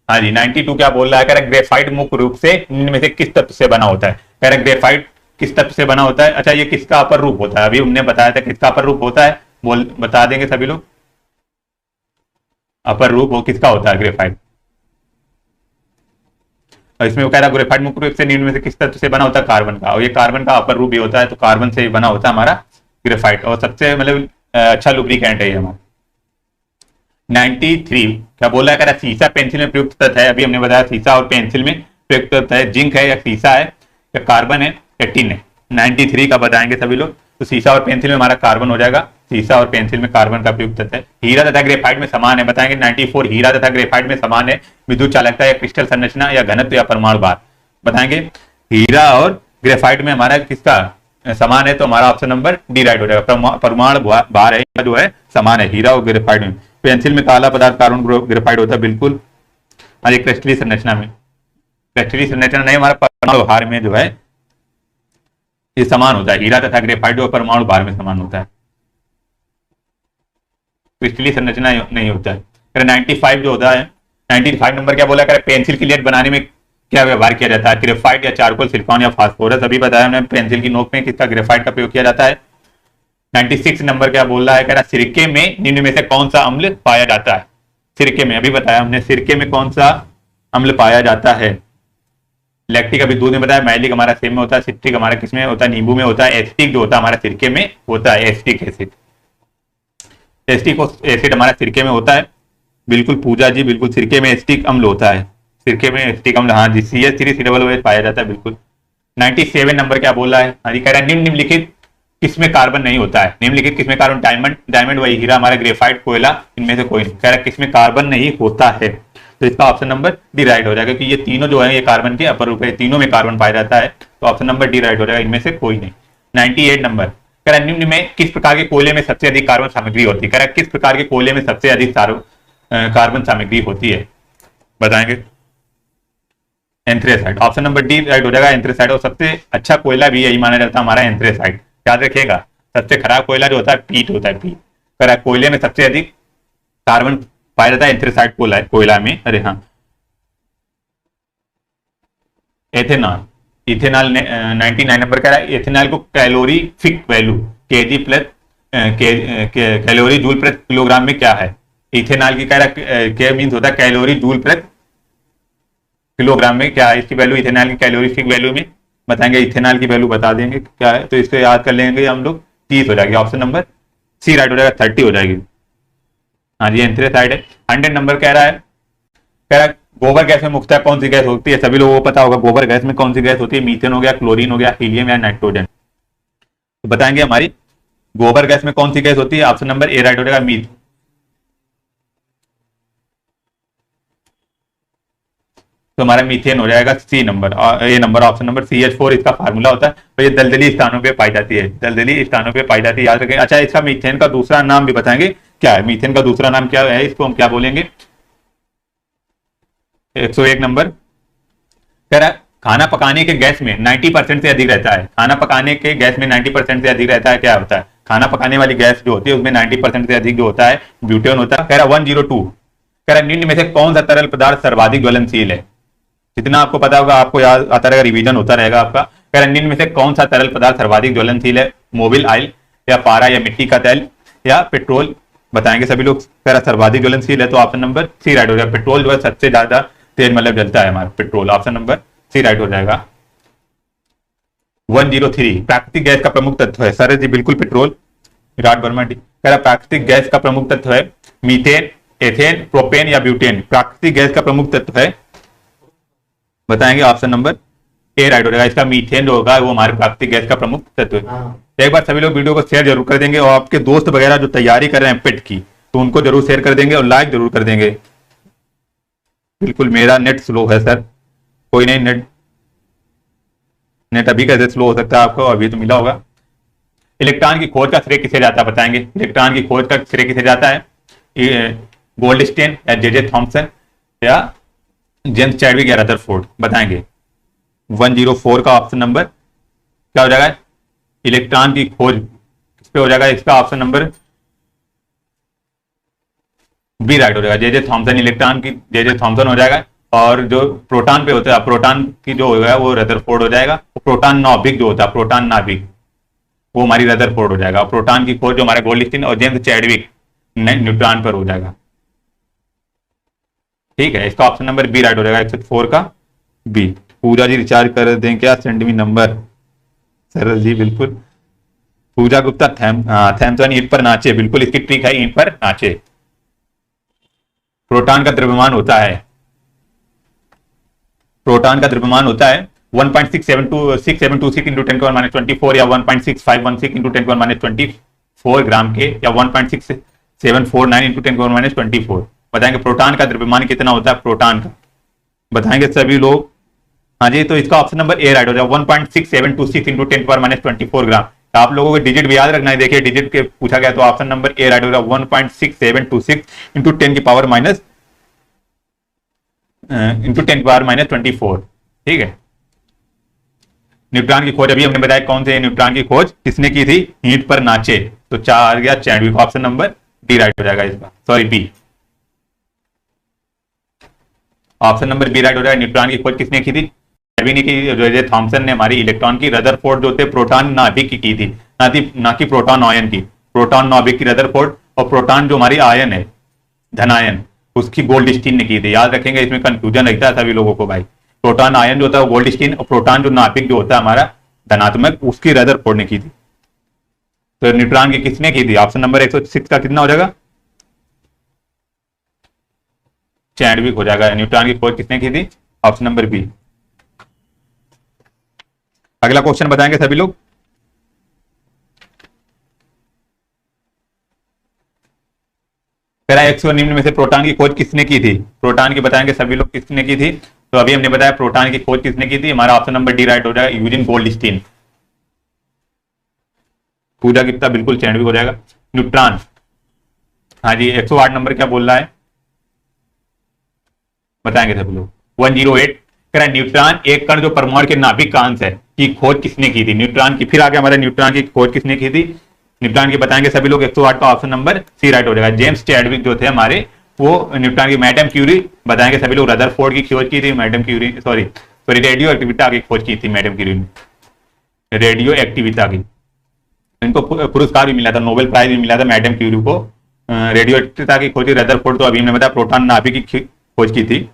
हाँ जी 92 क्या बोल रहा है, कह रहा ग्रेफाइट मुख्य रूप से निम्न में से किस तत्व से बना होता है। कह रहा ग्रेफाइट किस तत्व से बना होता है। अच्छा, ये किसका अपर रूप होता है, अभी हमने बताया था किसका अपर रूप होता है, बोल बता देंगे सभी लोग। अपर रूप वो किसका होता है, ग्रेफाइट। और इसमें वो कह रहा ग्रेफाइट मुख्य रूप से निम्न में से किस तत्व से बना होता है, कार्बन का। और ये कार्बन का अपर रूप भी होता है, तो कार्बन से बना होता है हमारा ग्रेफाइट। और सबसे मतलब अच्छा लुब्रिकेंट है ये हमारा। 93 क्या बोला है, कह रहा सीसा पेंसिल में प्रयुक्त तत्व है। अभी हमने बताया सीसा और पेंसिल में प्रयुक्त तत्व है, जिंक है या सीसा है या कार्बन है या टिन है। 93 का बताएंगे सभी लोग। तो सीसा और पेंसिल में हमारा कार्बन हो जाएगा, सीसा और पेंसिल में कार्बन का प्रयुक्त तत्व है। हीरा तथा ग्रेफाइट में समान है, बताएंगे 94 हीरा तथा ग्रेफाइट में समान है। विद्युत चालकता या क्रिस्टल संरचना या घनत्व या परमाणु भार, बताएंगे हीरा और ग्रेफाइट में हमारा किसका समान है, तो हमारा ऑप्शन नंबर डी राइट हो जाएगा। परमाणु भार है जो है समान है हीरा और ग्रेफाइट में। पेंसिल में काला पदार्थ कार्बन ग्रेफाइट होता है, बिल्कुल। अरे क्रिस्टलीय संरचना में, क्रिस्टलीय संरचना नहीं, हमारा परमाणु भार में जो है ये समान होता है। हीरा तथा ग्रेफाइट जो परमाणु भार में समान होता है, क्रिस्टलीय संरचना नहीं होता है। 95 जो होता है, 95 नंबर क्या बोला, पेंसिल की लेड बनाने में क्या व्यवहार किया जाता है, ग्रेफाइट या चारकोल, सिलिकॉन या फास्फोरस। अभी बताया हमने पेंसिल की नोक में किसका, ग्रेफाइट का प्रयोग किया जाता है। 96 नंबर क्या बोल रहा है, कह रहा सिरके में निम्न में से कौन सा अम्ल पाया जाता है। सिरके में, अभी बताया हमने सिरके में कौन सा अम्ल पाया जाता है। लैक्टिक अभी दूध में बताया, मैलिक हमारा सेब में होता है, सिट्रिक हमारा किसमें होता है, नींबू में होता है। एसिटिक जो होता है हमारा सिरके में होता है, एसिटिक एसिड। एसिटिक एसिड हमारा सिरके में होता है, बिल्कुल पूजा जी बिल्कुल। सिरके में एसिटिक अम्ल होता है, सिरके में एसिटिक अम्ल, हाँ जी CH3COOH पाया जाता है, बिल्कुल। 97 नंबर क्या बोल रहा है, हाँ जी कह रहा है निम्नलिखित किसमें कार्बन नहीं होता है। निम्नलिखित किसमें कार्बन, डायमंड, डायमंड वही हीरा हमारा, ग्रेफाइट, कोयला, इनमें से कोई नहीं। कह रहा है किसमें कार्बन नहीं होता है, तो इसका ऑप्शन नंबर डी राइट हो जाएगा, क्योंकि ये तीनों जो है ये कार्बन के अपर रूप है, तीनों में कार्बन पाया जाता है, तो ऑप्शन नंबर डी राइट हो जाएगा, इनमें से कोई नहीं। 98 नंबर कह रहा है निम्न में किस प्रकार के कोयले में सबसे अधिक कार्बन सामग्री होती है। कह रहा है किस प्रकार के कोयले में सबसे अधिक कार्बन सामग्री होती है, बताएंगे। एंथ्रेसाइड, ऑप्शन नंबर डी राइट हो जाएगा, एंथ्रेसाइड। और सबसे अच्छा कोयला भी यही माना जाता है हमारा, एंथ्रेसाइड। याद रखिएगा, सबसे खराब कोयला जो होता है पीट होता है, पीट। कह रहा है कोयले में सबसे अधिक कार्बन पाया जाता है एंथ्रेसाइड कोयला में। अरे हाँ, एथेनॉल, इथेनॉल 99 नंबर कह रहा है इथेनॉल को calorific value KG plus calorie joule प्रति किलोग्राम में क्या है। इथेनॉल की कह रहा है क्या मीन्स होता है, कैलोरी जूल प्रति किलोग्राम में क्या है इसकी वैल्यू, इथेनॉल की कैलोरीफिक वैल्यू में, बताएंगे। इथेनॉल की वैल्यू बता देंगे क्या है, तो इसको याद कर लेंगे हम लोग, 30 हो जाएगी। ऑप्शन नंबर सी राइट हो जाएगा, 30 हो जाएगी। हाँ जी एंथ्रेसाइड है। 100 नंबर कह रहा है गोबर गैस में मुख्यतः कौन सी गैस होती है, सभी लोगों को पता होगा गोबर गैस में कौन सी गैस होती है, मीथेन हो गया, क्लोरीन हो गया, हीलियम या नाइट्रोजन। तो बताएंगे हमारी गोबर गैस में कौन सी गैस होती है, ऑप्शन नंबर ए राइट हो जाएगा, मीथ। तो हमारा मीथेन हो जाएगा सी नंबर, ए नंबर, ऑप्शन नंबर CH4 इसका फार्मूला होता है। तो ये दलदली स्थानों पे पाई जाती है, दलदली स्थानों पे पाई जाती है, याद रखें। अच्छा, इसका मीथेन का दूसरा नाम भी बताएंगे क्या है, मीथेन का दूसरा नाम क्या है, इसको हम क्या बोलेंगे। 101 नंबर कह रहा है खाना पकाने के गैस में 90% से अधिक रहता है, खाना पकाने के गैस में 90% से अधिक रहता है, क्या होता है, खाना पकाने वाली गैस जो होती है उसमें 90% से अधिक जो होता है ब्यूटेन होता है। कह रहा 102 कह रहा निम्न में से कौन सा तरल पदार्थ सर्वाधिक ज्वलनशील है। जितना आपको पता होगा, आपको याद आता रहेगा, रिवीजन होता रहेगा आपका। कह रहा निम्न में से कौन सा तरल पदार्थ सर्वाधिक ज्वलनशील है, मोबिल ऑयल, या पारा या मिट्टी का तेल या पेट्रोल बताएंगे सभी लोग। कह सर्वाधिक ज्वलनशील है तो ऑप्शन नंबर सी राइट हो जाएगा। पेट्रोल जो है सबसे ज्यादा तेज मतलब जलता है हमारा petrol, option number C right हो जाएगा। 103 प्राकृतिक गैस का प्रमुख तत्व है। सर जी बिल्कुल पेट्रोल, विराट वर्मा डी कह रहा प्राकृतिक गैस का प्रमुख तत्व है मीथेन, एथेन, प्रोपेन या ब्यूटेन। प्राकृतिक गैस का प्रमुख तत्व है बताएंगे ऑप्शन नंबर ए राइट हो जाएगा। इसका मीथेन जो होगा वो हमारे प्राकृतिक गैस का प्रमुख तत्व है। एक बार सभी लोग वीडियो को शेयर जरूर कर देंगे और आपके दोस्त वगैरह जो तैयारी कर रहे हैं पेट की तो उनको जरूर शेयर कर देंगे और लाइक जरूर कर देंगे। बिल्कुल मेरा नेट स्लो है सर, कोई नहीं, नेट अभी कैसे स्लो हो सकता है आपको, अभी तो मिला होगा। इलेक्ट्रॉन की खोज का श्रेय किसे जाता है बताएंगे। इलेक्ट्रॉन की खोज का श्रेय किसे जाता है, गोल्डस्टीन या जे थॉमसन या जेम्स चैडविक या रदरफोर्ड बताएंगे। 104 का ऑप्शन नंबर क्या हो जाएगा, इलेक्ट्रॉन की खोज किस पे हो जाएगा, इसका ऑप्शन नंबर बी राइट हो जाएगा। जे थॉमसन, इलेक्ट्रॉन की जे थॉमसन हो जाएगा। और जो प्रोटॉन पे होता है, प्रोटॉन की जो होगा वो रदरफोर्ड हो जाएगा। प्रोटॉन नाभिक जो होता है, प्रोटॉन नाभिक वो हमारी रदरफोर्ड हो जाएगा। प्रोटॉन की खोज जो हमारे गोल्डस्टीन और जेम्स चैडविक न्यूट्रॉन पर हो जाएगा। ठीक है, इसका ऑप्शन नंबर बी राइट हो जाएगा। 104 का बी। पूजा जी रिचार्ज कर दें क्या, सेंड मी नंबर। सर जी बिल्कुल। पूजा गुप्ता थैमसन ईंट पर नाचे, बिल्कुल इसकी ट्रिक है ईंट पर नाचे। प्रोटॉन का द्रव्यमान होता है 1.6726 इंटू 10⁻24 या 1.6516 इंटू 10⁻24 ग्राम के या 1.6749 इंटू 10⁻24। बताएंगे प्रोटॉन का द्रव्यमान कितना होता है, प्रोटॉन का बताएंगे सभी लोग। हाँ जी, तो इसका ऑप्शन नंबर ए राइट हो जाएगा। 1.6726 इंटू 10⁻24 ग्राम। तो आप लोगों को डिजिट भी याद रखना है। देखिए डिजिट के पूछा गया तो ऑप्शन नंबर ए राइट हो जाएगा। 1.6726 इंटू 10⁻24। ठीक है। न्यूट्रॉन की खोज अभी हमने बताया कौन से न्यूट्रॉन की खोज किसने की थी, ईंट पर नाचे। तो 4 गया Chadwick, option number D right हो जाएगा इसका, sorry B. Option number B right हो जाएगा। न्यूट्रॉन की खोज किसने की थी, चैडविक ने की। जे थॉमसन ने हमारी इलेक्ट्रॉन की, रदरफोर्ड जो थे प्रोटॉन नाभिक की थी, ना कि प्रोटॉन आयन की। प्रोटॉन नाभिक की रदरफोर्ड और प्रोटॉन जो हमारी आयन है धनायन उसकी गोल्डस्टीन ने की थी। याद रखेंगे, इसमें कंफ्यूजन रहता है सभी लोगों को भाई। प्रोटॉन आयन जो होता है वो गोल्डस्टीन और प्रोटॉन जो नाभिक जो होता है हमारा धनात्मक उसकी रदरफोर्ड ने की थी। तो न्यूट्रॉन की किसने की थी, ऑप्शन नंबर 106 का कितना हो जाएगा, चैडविक हो जाएगा। न्यूट्रॉन की खोज किसने की थी, ऑप्शन नंबर बी। अगला क्वेश्चन बताएंगे सभी लोग। पहला निम्न में से प्रोटॉन की खोज किसने की थी, प्रोटॉन की बताएंगे सभी लोग किसने की थी। तो अभी हमने बताया प्रोटॉन की खोज किसने की थी, हमारा ऑप्शन नंबर डी राइट हो जाएगा, यूजिन गोल्डस्टीन। पूजा कितना बिल्कुल चैडविक हो जाएगा। न्यूट्रॉन, हाँ जी 108 नंबर क्या बोल रहा है बताएंगे सभी लोग। 108 न्यूट्रॉन एक कण जो परमाणु के नाभिक का अंश है की खोज किसने की थी, न्यूट्रॉन की। फिर आगे हमारे न्यूट्रॉन की खोज किसने की थी, न्यूट्रॉन की बताएंगे सभी लोग। 108 का ऑप्शन नंबर सी राइट हो जाएगा। जेम्स चैडविक जो थे हमारे वो न्यूट्रॉन की। मैडम क्यूरी बताएंगे सभी लोग, रदरफोर्ड की खोज की थी मैडम क्यूरी, सॉरी रेडियो एक्टिविटा की खोज की थी मैडम क्यूरी ने, रेडियो एक्टिविटा की। इनको पुरस्कार भी मिला था, नोबेल प्राइज भी मिला था मैडम क्यूरी को रेडियो एक्टिविटा की खोज। रदरफोर्ड तो अभी हमने बताया प्रोटॉन नाभिक की खोज की थी।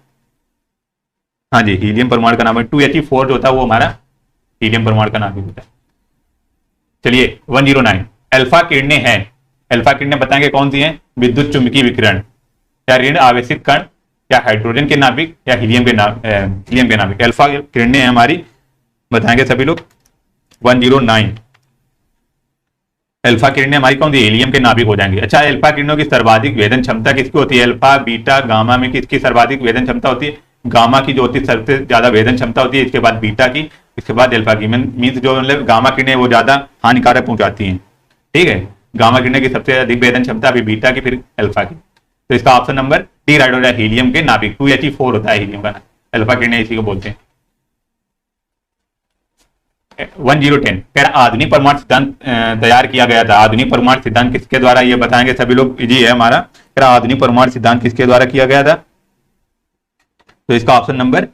हाँ जी, हीलियम परमाणु का नाम है 2He4 जो होता है वो हमारा हीलियम परमाणु का नाभिक होता है। चलिए 109 अल्फा किरणें हैं। अल्फा किरणें बताएंगे कौन सी हैं, विद्युत चुंबकीय विकिरण, या ऋण आवेशित कण, या हाइड्रोजन के नाभिक, या हीलियम के नाभिक। अल्फा किरणें हैं हमारी बताएंगे सभी लोग। 109 अल्फा किरणें हमारी कौन सी, हीलियम के नाभिक हो जाएंगे। अच्छा, अल्फा किरणों की सर्वाधिक वेदन क्षमता किसकी होती है, अल्फा बीटा गामा में किसकी सर्वाधिक वेदन क्षमता होती है, गामा की जो होती है सबसे ज्यादा वेदन क्षमता होती है, इसके बाद बीटा की, इसके बाद अल्फा की। मीन्स जो मतलब गामा किरणें वो ज्यादा हानिकारक पहुंचाती हैं। ठीक है, गामा किरणें की सबसे अधिक वेदन क्षमता अभी बीटा की, फिर अल्फा की। तो इसका ऑप्शन नंबर डी राइट हो जाए, हीलियम के नाभिक। 2He4 होता है हीलियम का, अल्फा किरणें इसी को बोलते हैं। 1010 आधुनिक परमाणु सिद्धांत तैयार किया गया था। आधुनिक परमाणु सिद्धांत किसके द्वारा, ये बताएंगे सभी लोग, इजी है हमारा। आधुनिक परमाणु सिद्धांत किसके द्वारा किया गया था, तो इसका ऑप्शन नंबर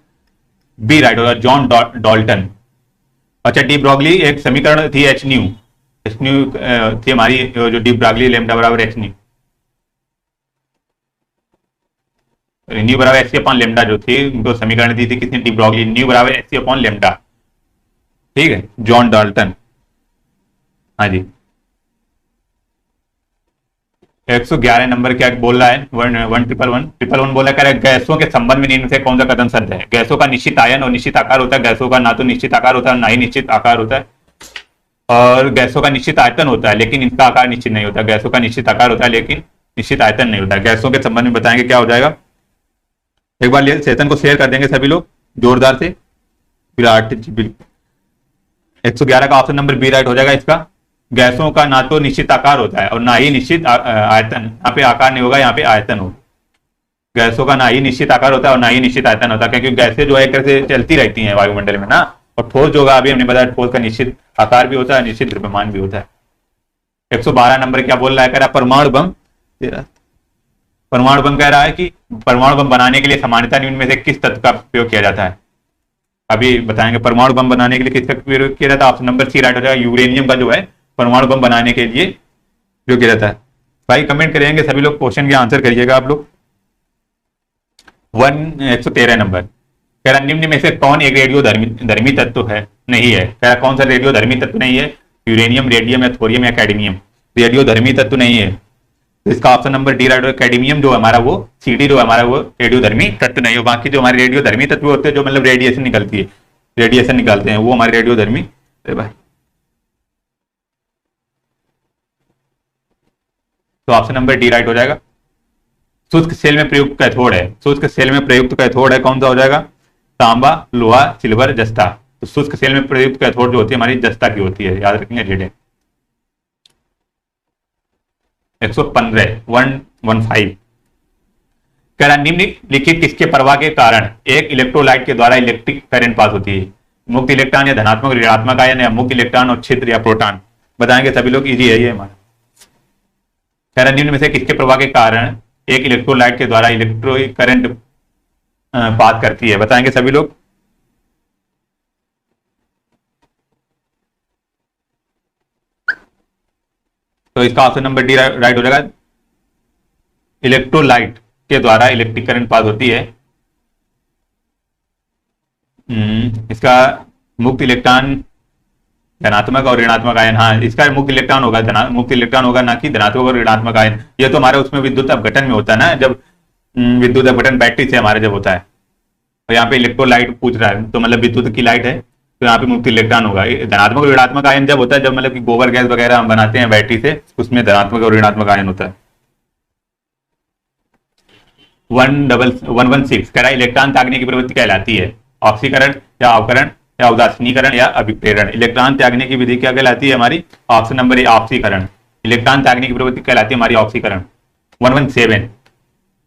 बी राइट होगा, जॉन डाल्टन। अच्छा, डी ब्रॉगली एक समीकरण थी एच न्यू, एच न्यू थी हमारी जो डी ब्रागली लेमडा बराबर एच न्यू, न्यू बराबर एच सी अपॉन लेमडा जो थी उनको समीकरण दी थी किसने, डी ब्रॉगली, न्यू बराबर एच सी अपॉन लेमडा, ठीक है, जॉन डाल्टन। हाँ जी, 111 नंबर क्या बोल रहा है, 11111 बोल रहा है, गैसों के संबंध में निम्न से कौन सा कथन सत्य है। गैसों का निश्चित आयन और निश्चित आकार होता है, गैसों का ना तो निश्चित आकार होता है ना ही निश्चित आकार होता है, और गैसों का निश्चित आयतन होता है लेकिन इनका आकार निश्चित नहीं होता। गैसों का निश्चित आकार होता है लेकिन निश्चित आयतन नहीं होता। गैसों के संबंध में बताएंगे क्या हो जाएगा, एक बार सेशन को शेयर कर देंगे सभी लोग जोरदार से। विराट 111 का ऑप्शन नंबर बी राइट हो जाएगा इसका। गैसों का ना तो निश्चित आकार होता है और ना ही निश्चित आयतन, यहाँ पे आकार नहीं होगा, यहाँ पे आयतन होगा। गैसों का ना ही निश्चित आकार होता है और ना ही निश्चित आयतन होता है, क्योंकि गैसें जो है एक तरह से चलती रहती हैं वायुमंडल में ना, और ठोस जो होगा अभी हमने बताया ठोस का निश्चित आकार भी होता है, निश्चित द्रव्यमान भी होता है। 112 नंबर क्या बोल रहा है, कह रहा है परमाणु बम, परमाणु बम कह रहा है कि परमाणु बम बनाने के लिए सामान्यतः निम्न में से किस तत्व का प्रयोग किया जाता है। अभी बताएंगे परमाणु बम बनाने के लिए किसका प्रयोग किया जाता है। ऑप्शन नंबर सी राइट हो जाएगा, यूरेनियम का जो है परमाणु बम बनाने के लिए प्रयोग किया जाता है। भाई कमेंट करेंगे सभी लोग, क्वेश्चन के आंसर करिएगा आप लोग। 113 नंबर कह रहा निम्न में से कौन एक रेडियो धर्मी तत्व है, नहीं है। कह रहा कौन सा रेडियो धर्मी तत्व नहीं है, यूरेनियम, रेडियम या थोरियम या कैडमियम। रेडियो धर्मी तत्व नहीं है तो इसका option number D right. Cadmium जो हमारा वो सीडी जो हमारा वो रेडियो धर्मी तत्व नहीं हो। बाकी जो हमारे रेडियो धर्मी तत्व होते हैं जो मतलब रेडिएशन निकलती है, रेडिएशन निकालते हैं, वो हमारे रेडियो धर्मी। भाई तो ऑप्शन नंबर डी राइट हो जाएगा। शुष्क सेल में प्रयुक्त कैथोड है, शुष्क सेल में प्रयुक्त कैथोड है कौन सा हो जाएगा, तांबा, लोहा, सिल्वर, जस्ता। तो शुष्क सेल में प्रयुक्त कैथोड जो होती है हमारी जस्ता की होती है, याद रखेंगे लेड है। 115 कह रहा निम्नलिखित किसके प्रवाह के कारण एक इलेक्ट्रोलाइट के द्वारा इलेक्ट्रिक करंट पास होती है। मुक्त इलेक्ट्रॉन या धनात्मक ऋणात्मक आयन या मुक्त इलेक्ट्रॉन और छिद्र या प्रोटॉन। बताएंगे सभी लोग, इजी है ये हमारा। कह रहा निम्न में से किसके प्रवाह के कारण एक इलेक्ट्रोलाइट के द्वारा इलेक्ट्रिक करंट पास करती है। बताएंगे सभी लोग। तो इसका ऑप्शन नंबर डी राइट हो जाएगा, इलेक्ट्रोलाइट के द्वारा इलेक्ट्रिक करंट पास होती है। इसका मुक्त इलेक्ट्रॉन, धनात्मक और ऋणात्मक आयन। हाँ, इसका मुक्त इलेक्ट्रॉन होगा, मुक्त इलेक्ट्रॉन होगा ना कि धनात्मक और ऋणात्मक आयन। ये तो हमारे उसमें विद्युत अपघटन में होता है ना, जब विद्युत अपघटन बैटरी से हमारे जब होता है। तो यहाँ पे इलेक्ट्रोलाइट पूछ रहा है तो मतलब विद्युत की लाइट है, तो यहाँ पे मुक्त इलेक्ट्रॉन होगा। धनात्मक और ऋणात्मक आयन जब होता है जब मतलब कि गोबर गैस वगैरह हम बनाते हैं बैटरी से, उसमें धनात्मक और ऋणात्मक आयन होता है। 116 कह रहा है इलेक्ट्रॉन त्यागने की प्रवृत्ति कहलाती है ऑक्सीकरण या अवकरण या उदासीनीकरण या अभिप्रेरण। इलेक्ट्रॉन त्यागने की विधि क्या कहलाती है हमारी, ऑप्शन नंबर ए ऑक्सीकरण। इलेक्ट्रॉन त्यागने की प्रवृत्ति कहलाती है हमारी ऑक्सीकरण। 117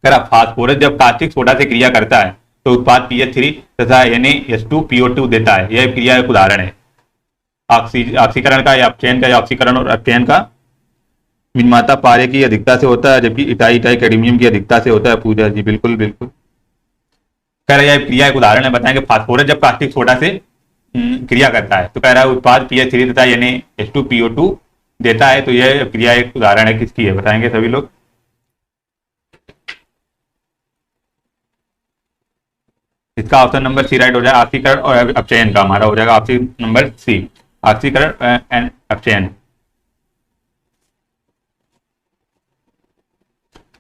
कह रहा फास्फोरस जब कास्टिक सोडा से क्रिया करता है तो उत्पाद PH3 तथा Na2PO2 देता है। यह क्रिया एक उदाहरण है ऑक्सीकरण का या अपचयन का, या ऑक्सीकरण और अपचयन का। विनिमाता पारे की अधिकता से होता है जबकि इटाई कैडमियम की अधिकता से होता है। पूजा जी बिल्कुल बिल्कुल। कह रहा है यह क्रिया एक उदाहरण है। बताएंगे फास्फोरस जब कास्टिक सोडा से क्रिया करता है तो कह रहा है उत्पाद PH3 तथा Na2PO2 देता है। तो यह क्रिया एक उदाहरण है किसकी है, बताएंगे सभी लोग। इसका ऑप्शन नंबर सी राइट हो जाएगा। ऑक्सीकरण और अपचयन का हमारा हो जाएगा ऑप्शन नंबर सी, ऑक्सीकरण एंड अपचयन।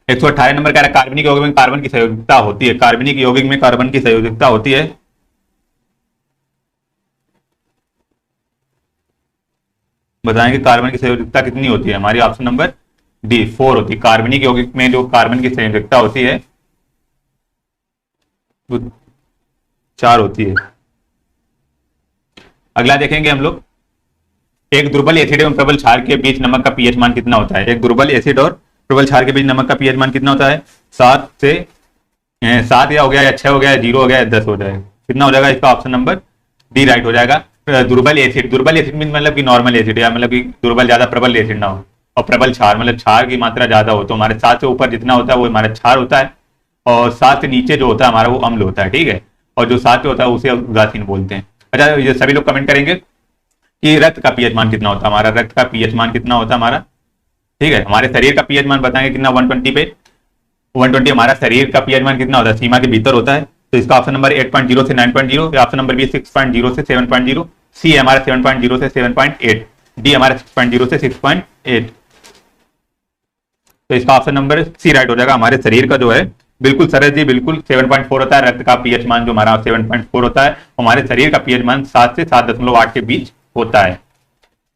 118 नंबर कह रहा है कार्बनिक यौगिक में कार्बन की संयोजकता होती है। कार्बनिक यौगिक में कार्बन की संयोजकता होती है। बताएंगे कार्बन की संयोजकता कितनी होती है हमारी, ऑप्शन नंबर डी 4 होती है। कार्बनिक यौगिक में जो कार्बन की संयोजकता होती है वो 4 होती है। अगला देखेंगे हम लोग, एक दुर्बल एसिड एवं प्रबल क्षार के बीच नमक का पीएच मान कितना होता है। एक दुर्बल एसिड और प्रबल क्षार के बीच नमक का पीएच मान कितना होता है, 7 या हो गया या 6 हो गया या 0 हो गया या 10 हो जाएगा। कितना हो जाएगा इसका ऑप्शन नंबर डी राइट हो जाएगा। दुर्बल एसिड मीन मतलब कि नॉर्मल एसिड या मतलब कि दुर्बल ज्यादा प्रबल एसिड ना हो, और प्रबल क्षार मतलब क्षार की मात्रा ज्यादा हो। तो हमारे 7 से ऊपर जितना होता है वो हमारा क्षार होता है, और 7 से नीचे जो होता है हमारा वो अम्ल होता है, ठीक है। और जो 7 पे होता है उसे उदासीन बोलते हैं। अच्छा ये सभी लोग कमेंट करेंगे कि रक्त का पीएच मान कितना होता है हमारा, रक्त का पीएच मान कितना होता है हमारा, ठीक है। हमारे शरीर का पीएच मान बताएंगे कितना, 120 पे 120 हमारा शरीर का पीएच मान कितना होता है, सीमा के भीतर होता है। तो इसका ऑप्शन नंबर 8.0 से 9.0, ऑप्शन नंबर बी 6.0 से 7.0, सी हमारा 7.0 से 7.8, डी हमारा 6.0 से 6.8। तो इसका ऑप्शन नंबर सी राइट हो जाएगा। हमारे शरीर का जो है बिल्कुल सरस जी, बिल्कुल 7.4 होता है रक्त का पीएच मान, जो हमारा 7.4 होता है। हमारे शरीर का पीएच मान 7 से 7.8 के बीच होता है,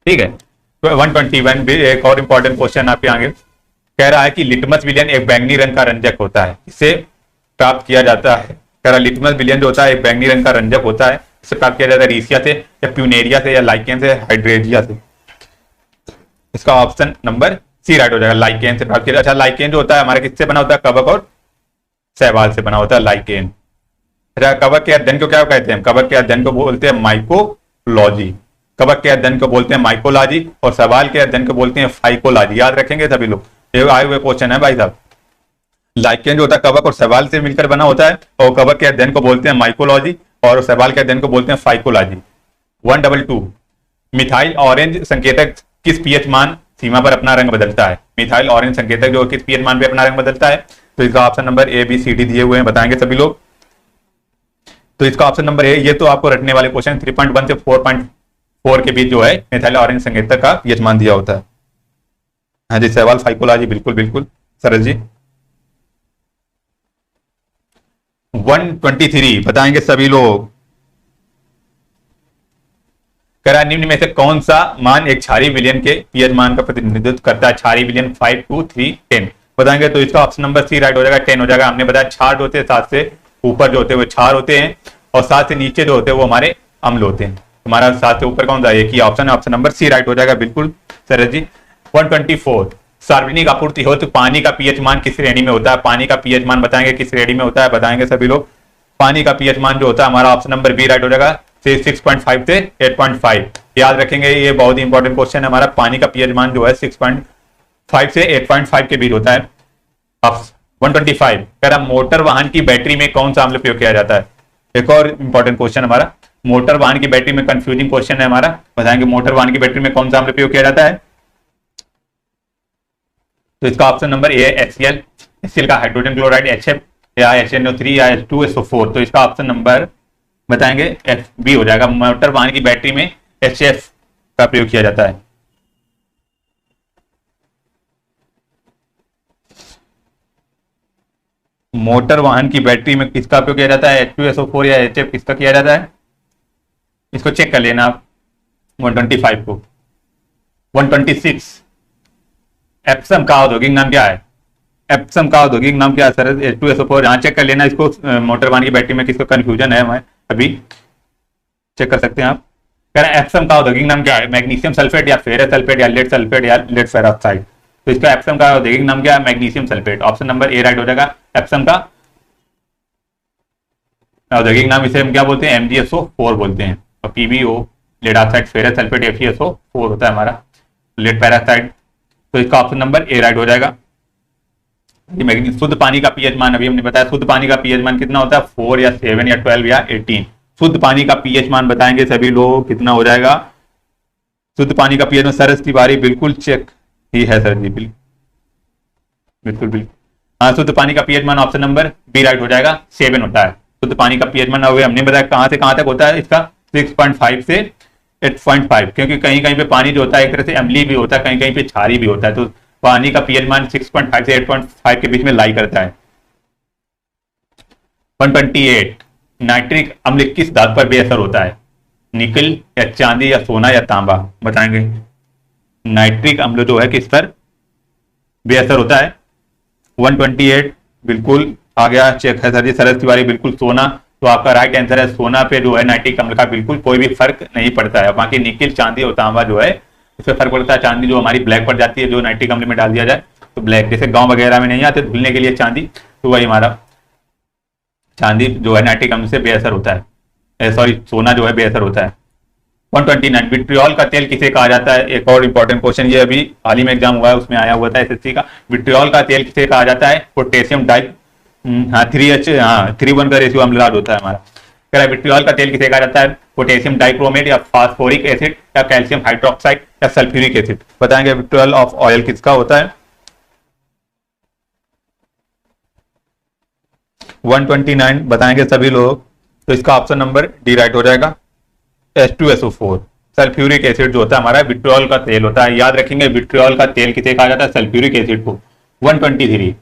ठीक है। तो 121 भी एक और इंपॉर्टेंट क्वेश्चन आपके आगे कह रहा है कि लिटमस विलियन एक बैंगनी रंग का रंजक होता है, इसे प्राप्त किया जाता है। कह रहा लिटमस विलियन जो होता है एक बैंगनी रंग का रंजक होता है, इसे प्राप्त किया जाता है रीसिया से या प्यूनेरिया से या लाइकेन से, हाइड्रेजिया से। इसका ऑप्शन नंबर सी राइट हो जाएगा, लाइकेन से प्राप्त किया। अच्छा, लाइकेन जो होता है हमारे किससे बना होता है, कवक और शैवाल से बना होता है लाइकेन। अच्छा, कवक के अध्ययन को क्या कहते हैं, कवक के अध्ययन को बोलते हैं माइकोलॉजी, कवक के अध्ययन को बोलते हैं माइकोलॉजी, और शैवाल के अध्ययन को बोलते हैं फाइकोलॉजी। याद रखेंगे सभी लोग, ये आए हुए क्वेश्चन है भाई साहब। लाइकेन जो होता है कवक और शैवाल से मिलकर बना होता है, और कवक के अध्ययन को बोलते हैं माइकोलॉजी और शैवाल के अध्ययन को बोलते हैं फाइकोलॉजी। 122 मिथाइल ऑरेंज संकेतक किस पीएच मान सीमा पर अपना रंग बदलता है, मिथाइल ऑरेंज संकेतक जो किस पीएच मान पे अपना रंग बदलता है। तो इसका option number A B C D दिए हुए हैं, बताएंगे सभी लोग। तो इसका ऑप्शन नंबर ए, ये तो आपको रटने वाले क्वेश्चन 3.1 से 4.4 के बीच जो है मिथाइल ऑरेंज संकेतक का पीएच मान दिया होता है। हाँ जी, शैवाल फाइकोलॉजी, बिल्कुल बिल्कुल सरस जी। 123 बताएंगे सभी लोग। करा निम्न में से कौन सा मान एक क्षारीय विलयन के पीएच मान का प्रतिनिधित्व करता है, क्षारीय विलयन 5, 2, 3, 10 बताएंगे। तो इसका ऑप्शन नंबर सी राइट हो जाएगा, 10 हो जाएगा। हमने बताया क्षार जो होते हैं 7 से ऊपर जो होते हैं वो क्षार होते हैं, और 7 से नीचे जो होते हैं वो हमारे अम्ल होते हैं। हमारा 7 से ऊपर कौन सा एक ही ऑप्शन है, ऑप्शन नंबर सी राइट हो जाएगा, बिल्कुल सरस जी। 124 सार्वजनिक आपूर्ति हो तो पानी का पीएच मान किस श्रेणी में होता है, पानी का पीएच मान बताएंगे किस श्रेणी में होता है, बताएंगे सभी लोग। पानी का पीएच मान जो होता है हमारा ऑप्शन नंबर बी राइट हो जाएगा, 6.5 से 8.5। याद रखेंगे, ये बहुत ही इंपॉर्टेंट क्वेश्चन है हमारा। पानी का पीएच मान जो है 6.5 से 8.5 के बीच होता है। 125 कह रहा मोटर वाहन की बैटरी में कौन सा अम्ल प्रयोग किया जाता है, एक और इंपॉर्टेंट क्वेश्चन हमारा। मोटर वाहन की बैटरी में कंफ्यूजिंग क्वेश्चन है हमारा, बताएंगे मोटर वाहन की बैटरी में कौन सा अम्ल प्रयोग किया जाता है। तो इसका ऑप्शन नंबर ए है HCl, HCl का हाइड्रोजन क्लोराइड HF या HNO3 या H2SO4। तो इसका ऑप्शन नंबर बताएंगे FB हो जाएगा, मोटर वाहन की बैटरी में HF का प्रयोग किया जाता है। मोटर वाहन की बैटरी में किसका प्रयोग किया जाता है, H2SO4 या HF किसका किया जाता है, इसको चेक कर लेना आप 125 को। 126 एप्सम का औद्योगिक नाम क्या है, एप्सम का औद्योगिक नाम क्या है सर, H2SO4 यहाँ चेक कर लेना इसको। मोटर वाहन की बैटरी में किसको कंफ्यूजन है हमें अभी चेक कर सकते हैं आप। कह रहे हैं एप्सम का औद्योगिक नाम क्या है, मैग्नीशियम सल्फेट या फेरस सल्फेट या लेड सल्फेट या लेड फेरोक्साइड। तो इसका एप्सम का औद्योगिक नाम क्या है, मैग्नीशियम सल्फेट। ऑप्शन नंबर ए राइट हो जाएगा। एप्सम का औद्योगिक नाम इसे हम क्या बोलते हैं, MgSO4 बोलते हैं। और PbO lead oxide ferrous sulphate FeSO4 होता है हमारा लेड पैराक्साइड। तो इसका ऑप्शन नंबर ए राइट हो जाएगा। शुद्ध पानी का पीएच मान अभी हमने बताया, शुद्ध पानी का पीएच मान कितना होता है, 4 या 7 या 12 या 18। शुद्ध पानी का पीएच मान बताएंगे सभी लोग कितना हो जाएगा। शुद्ध पानी का पीएच मान सरस तिवारी बिल्कुल चेक ही है सर जी, बिल्कुल बिल्कुल हाँ। शुद्ध पानी का पीएच मान ऑप्शन नंबर बी राइट हो जाएगा, 7 होता है। शुद्ध पानी का पीएच मान हमने बताया कहां से कहां तक होता है इसका, 6.5 से 8.5, क्योंकि कहीं कहीं पे पानी जो होता है एक तरह से अम्लीय भी होता है, कहीं कहीं पे क्षारीय भी होता है। तो पानी का पीएच मान 6.5 से 8.5 के बीच में लाई करता है। 128 नाइट्रिक अम्ल किस धातु पर बेअसर होता है, निकल या चांदी या सोना या तांबा बताएंगे। नाइट्रिक अम्ल जो है किस पर बेअसर होता है। 128 बिल्कुल आ गया, चेक है सर जी सरस तिवारी, बिल्कुल सोना। तो आपका राइट आंसर है सोना पे जो है नाइट्रिक अम्ल का बिल्कुल कोई भी फर्क नहीं पड़ता है। बाकी निकल चांदी और तांबा जो है इससे फर्क पड़ता है। चांदी जो हमारी ब्लैक पड़ जाती है, जो नाइट्रिक अम्ल में डाल दिया जाए तो ब्लैक, जैसे गांव वगैरह में नहीं आते धुलने के लिए चांदी, तो वही हमारा चांदी जो है नाइट्रिक अम्ल से बेअसर होता है, सॉरी सोना जो है बेअसर होता है। 129 विट्रियोल का तेल किसे कहा जाता है, एक और इंपॉर्टेंट क्वेश्चन, ये अभी हाल ही में एग्जाम हुआ है उसमें आया हुआ था SSC का। विट्रियोल का तेल किसे कहा जाता है, पोटेशियम डाई 3H 3:1 का रेशियो अम्लराज होता है हमारा। कह रहा है विट्रियोल का तेल किसे कहा जाता है, पोटेशियम डाइक्रोमेट या फास्फोरिक एसिड या कैल्शियम हाइड्रोक्साइड या सल्फ्यूरिक एसिड। बताएंगे विट्रियोल ऑफ ऑयल किसका होता है। 129 बताएंगे सभी लोग, तो इसका ऑप्शन नंबर डी राइट हो जाएगा, H2SO4। सल्फ्यूरिक एसिड जो होता है हमारा विट्रियोल का तेल होता है, याद रखेंगे विट्रियोल का तेल किसे कहा जाता है, सल्फ्यूरिक एसिड को। 123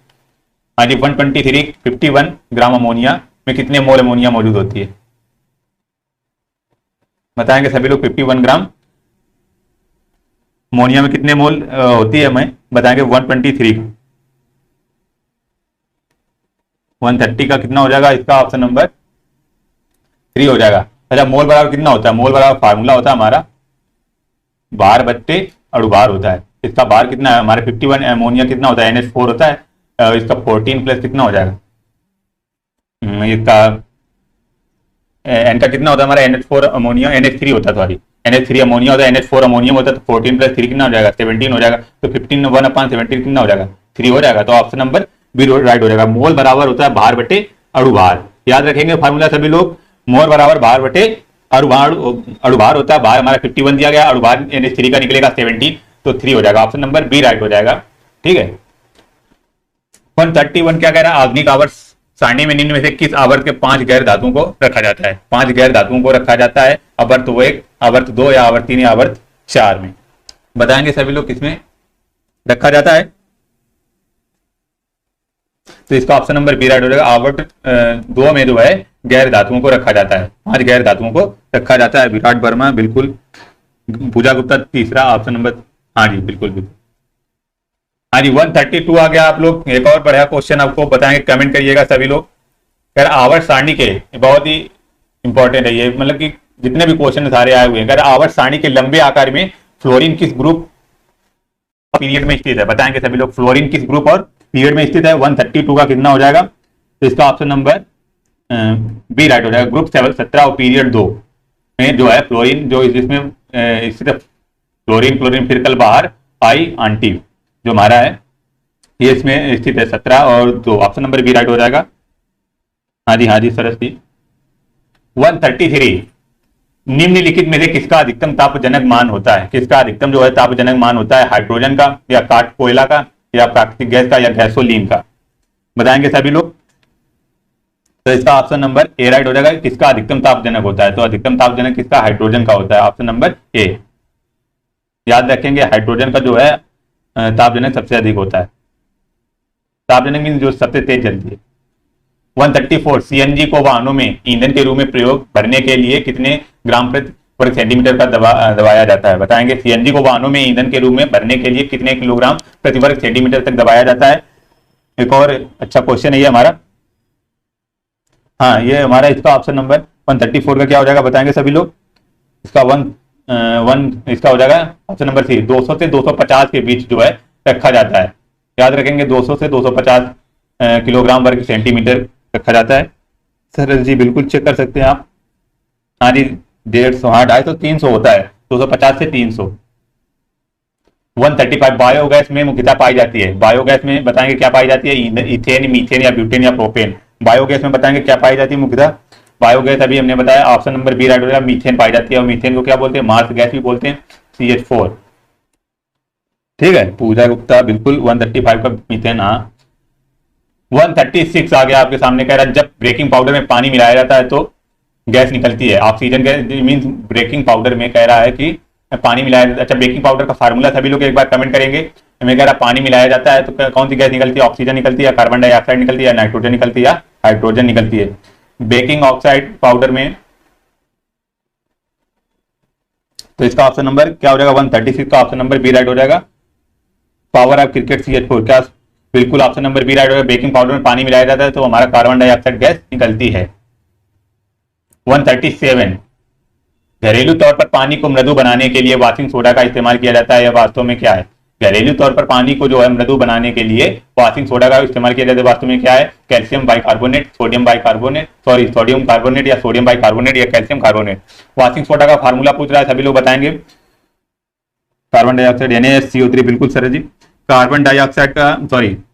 हाँ जी 123 51 ग्राम अमोनिया में कितने मोल अमोनिया मौजूद होती है, बताएंगे सभी लोग। 51 ग्राम अमोनिया में कितने मोल होती है, हमें बताएंगे। 123 130 का कितना हो जाएगा, इसका ऑप्शन नंबर 3 हो जाएगा। अच्छा मोल बराबर कितना होता है, मोल बराबर फार्मूला होता है हमारा भार बट्टे अणुभार होता है। इसका भार कितना है हमारे 51, अमोनिया कितना होता है NH4 होता है, इसका 14 प्लस कितना हो जाएगा, इसका एन का कितना होता है हमारा NH4 अमोनिया, NH3 होता है सॉरी, NH3 अमोनिया होता है, NH4 अमोनियम होता है, तो 14 प्लस 3 कितना हो जाएगा, 17 हो जाएगा। तो 15 1/17 कितना हो जाएगा, 3 हो जाएगा। तो ऑप्शन नंबर बी राइट हो जाएगा। मोल बराबर होता है भार बटे अणुभार, याद रखेंगे फार्मूला सभी लोग। मोल बराबर भार बटे अणुभार होता है, भार हमारा 51 दिया गया, अणुभार NH3 का निकलेगा 17, तो 3 हो जाएगा। ऑप्शन नंबर बी राइट हो जाएगा। ठीक है। 131 क्या कह रहा है, आधुनिक आवर्त सारणी में निम्न में से किस आवर्त के 5 गैर धातुओं को रखा जाता है। 5 गैर धातुओं को रखा जाता है आवर्त 1, आवर्त 2 या आवर्त 3 या आवर्त 4 में, बताएंगे सभी लोग किसमें रखा जाता है। तो इसका ऑप्शन नंबर बी राइट हो जाएगा। आवर्त 2 में जो है गैर धातुओं को रखा जाता है, 5 गैर धातुओं को रखा जाता है। विराट वर्मा बिल्कुल, पूजा गुप्ता तीसरा ऑप्शन नंबर, हाँ जी बिल्कुल बिल्कुल। हाँ जी 132 आ गया। आप लोग एक और बढ़िया क्वेश्चन आपको बताएंगे, कमेंट करिएगा सभी लोग। कह रहा आवर्त सारणी के, बहुत ही इंपॉर्टेंट है ये, मतलब कि जितने भी क्वेश्चन सारे आए हुए हैं। कह रहा आवर्त सारणी के लंबे आकार में फ्लोरीन किस ग्रुप पीरियड में स्थित है, बताएंगे सभी लोग। फ्लोरीन किस ग्रुप और पीरियड में स्थित है। 132 का कितना हो जाएगा, तो इसका ऑप्शन नंबर बी राइट हो जाएगा। ग्रुप 17 और पीरियड 2 में जो है फ्लोरीन जो इसमें स्थित है, फ्लोरीन क्लोरीन फिर कल बाहर आई आंटी जो हमारा है ये इसमें स्थित है 17 और 2, ऑप्शन नंबर बी राइट हो जाएगा। हाँ जी सरस जी। 133 निम्नलिखित में से किसका अधिकतम तापजनक मान होता है, किसका अधिकतम जो है तापजनक मान होता है, हाइड्रोजन का या काट कोयला का या प्राकृतिक गैस का या गैसोलीन का, बताएंगे सभी लोग। तो इसका ऑप्शन नंबर ए राइट हो जाएगा। किसका अधिकतम तापजनक होता है, तो अधिकतम तापजनक किसका, हाइड्रोजन का होता है, ऑप्शन नंबर ए। याद रखेंगे हाइड्रोजन का जो है तापजनक सबसे अधिक होता है। तापजनक मीन जो सबसे तेज जलती है। 134 सीएनजी को वाहनों में ईंधन के रूप में प्रयोग भरने के लिए कितने ग्राम प्रति वर्ग सेंटीमीटर का दबाया जाता है, बताएंगे। सीएनजी को वाहनों में ईंधन के रूप में भरने के लिए कितने किलोग्राम प्रति वर्ग सेंटीमीटर तक दबाया जाता है। एक और अच्छा क्वेश्चन है ये हमारा, हाँ ये हमारा इसका ऑप्शन नंबर 134 का क्या हो जाएगा, बताएंगे सभी लोग। इसका इसका हो जाएगा ऑप्शन नंबर सी, 200 से 250 के बीच जो है रखा जाता है। याद रखेंगे 200 से 250 किलोग्राम वर्ग सेंटीमीटर रखा जाता है। सर जी बिल्कुल चेक कर सकते हैं आप। हाँ जी 150, हाँ 250 300 होता है, 250 से 300। 135 बायोगैस में मुख्यतः पाई जाती है। बायोगैस में बताएंगे क्या पाई जाती है, इथेन मीथेन या ब्यूटेन या प्रोपेन। बायोगैस में बताएंगे क्या पाई जाती है मुख्यतः, बायोगैस अभी हमने बताया ऑप्शन नंबर बी राइट हो जाएगा। मीथेन पाई जाती है और मीथेन को क्या बोलते हैं, मार्स गैस भी बोलते हैं, CH4। ठीक है पूजा गुप्ता बिल्कुल 135 का मीथेन। हाँ 136 आ गया आपके सामने, कह रहा है जब बेकिंग पाउडर में पानी मिलाया जाता है तो गैस निकलती है, oxygen gas mean baking powder में कह रहा है कि पानी मिलाया। अच्छा बेकिंग पाउडर का फार्मूला सभी लोग एक बार कमेंट करेंगे। मैं कह रहा पानी मिलाया जाता है तो कौन सी गैस निकलती है, ऑक्सीजन निकलती है, कार्बन डाइऑक्साइड निकलती है, नाइट्रोजन निकलती है, हाइड्रोजन निकलती है बेकिंग ऑक्साइड पाउडर में। तो इसका ऑप्शन नंबर क्या हो जाएगा, 136 का ऑप्शन नंबर बी राइट हो जाएगा। पावर ऑफ क्रिकेट CH4 क्या बिल्कुल ऑप्शन नंबर बी राइट हो जाएगा। बेकिंग पाउडर में पानी मिलाया जाता है तो हमारा कार्बन डाइऑक्साइड गैस निकलती है। 137 घरेलू तौर पर पानी को मृदु बनाने के लिए वॉशिंग सोडा का इस्तेमाल किया जाता है, यह वास्तव में क्या है। घरेलू तौर पर पानी को जो है मृदु बनाने के लिए वॉशिंग सोडा का इस्तेमाल किया जाता है, वास्तव में क्या है, calcium bicarbonate, sodium bicarbonate, sodium carbonate या सोडियम बाइकार्बोनेट या कैल्शियम कार्बोनेट। वॉशिंग सोडा का फार्मूला पूछ रहा है, सभी लोग बताएंगे। कार्बन डाइऑक्साइड NaCO3 बिल्कुल सर जी। कार्बन डाइऑक्साइड का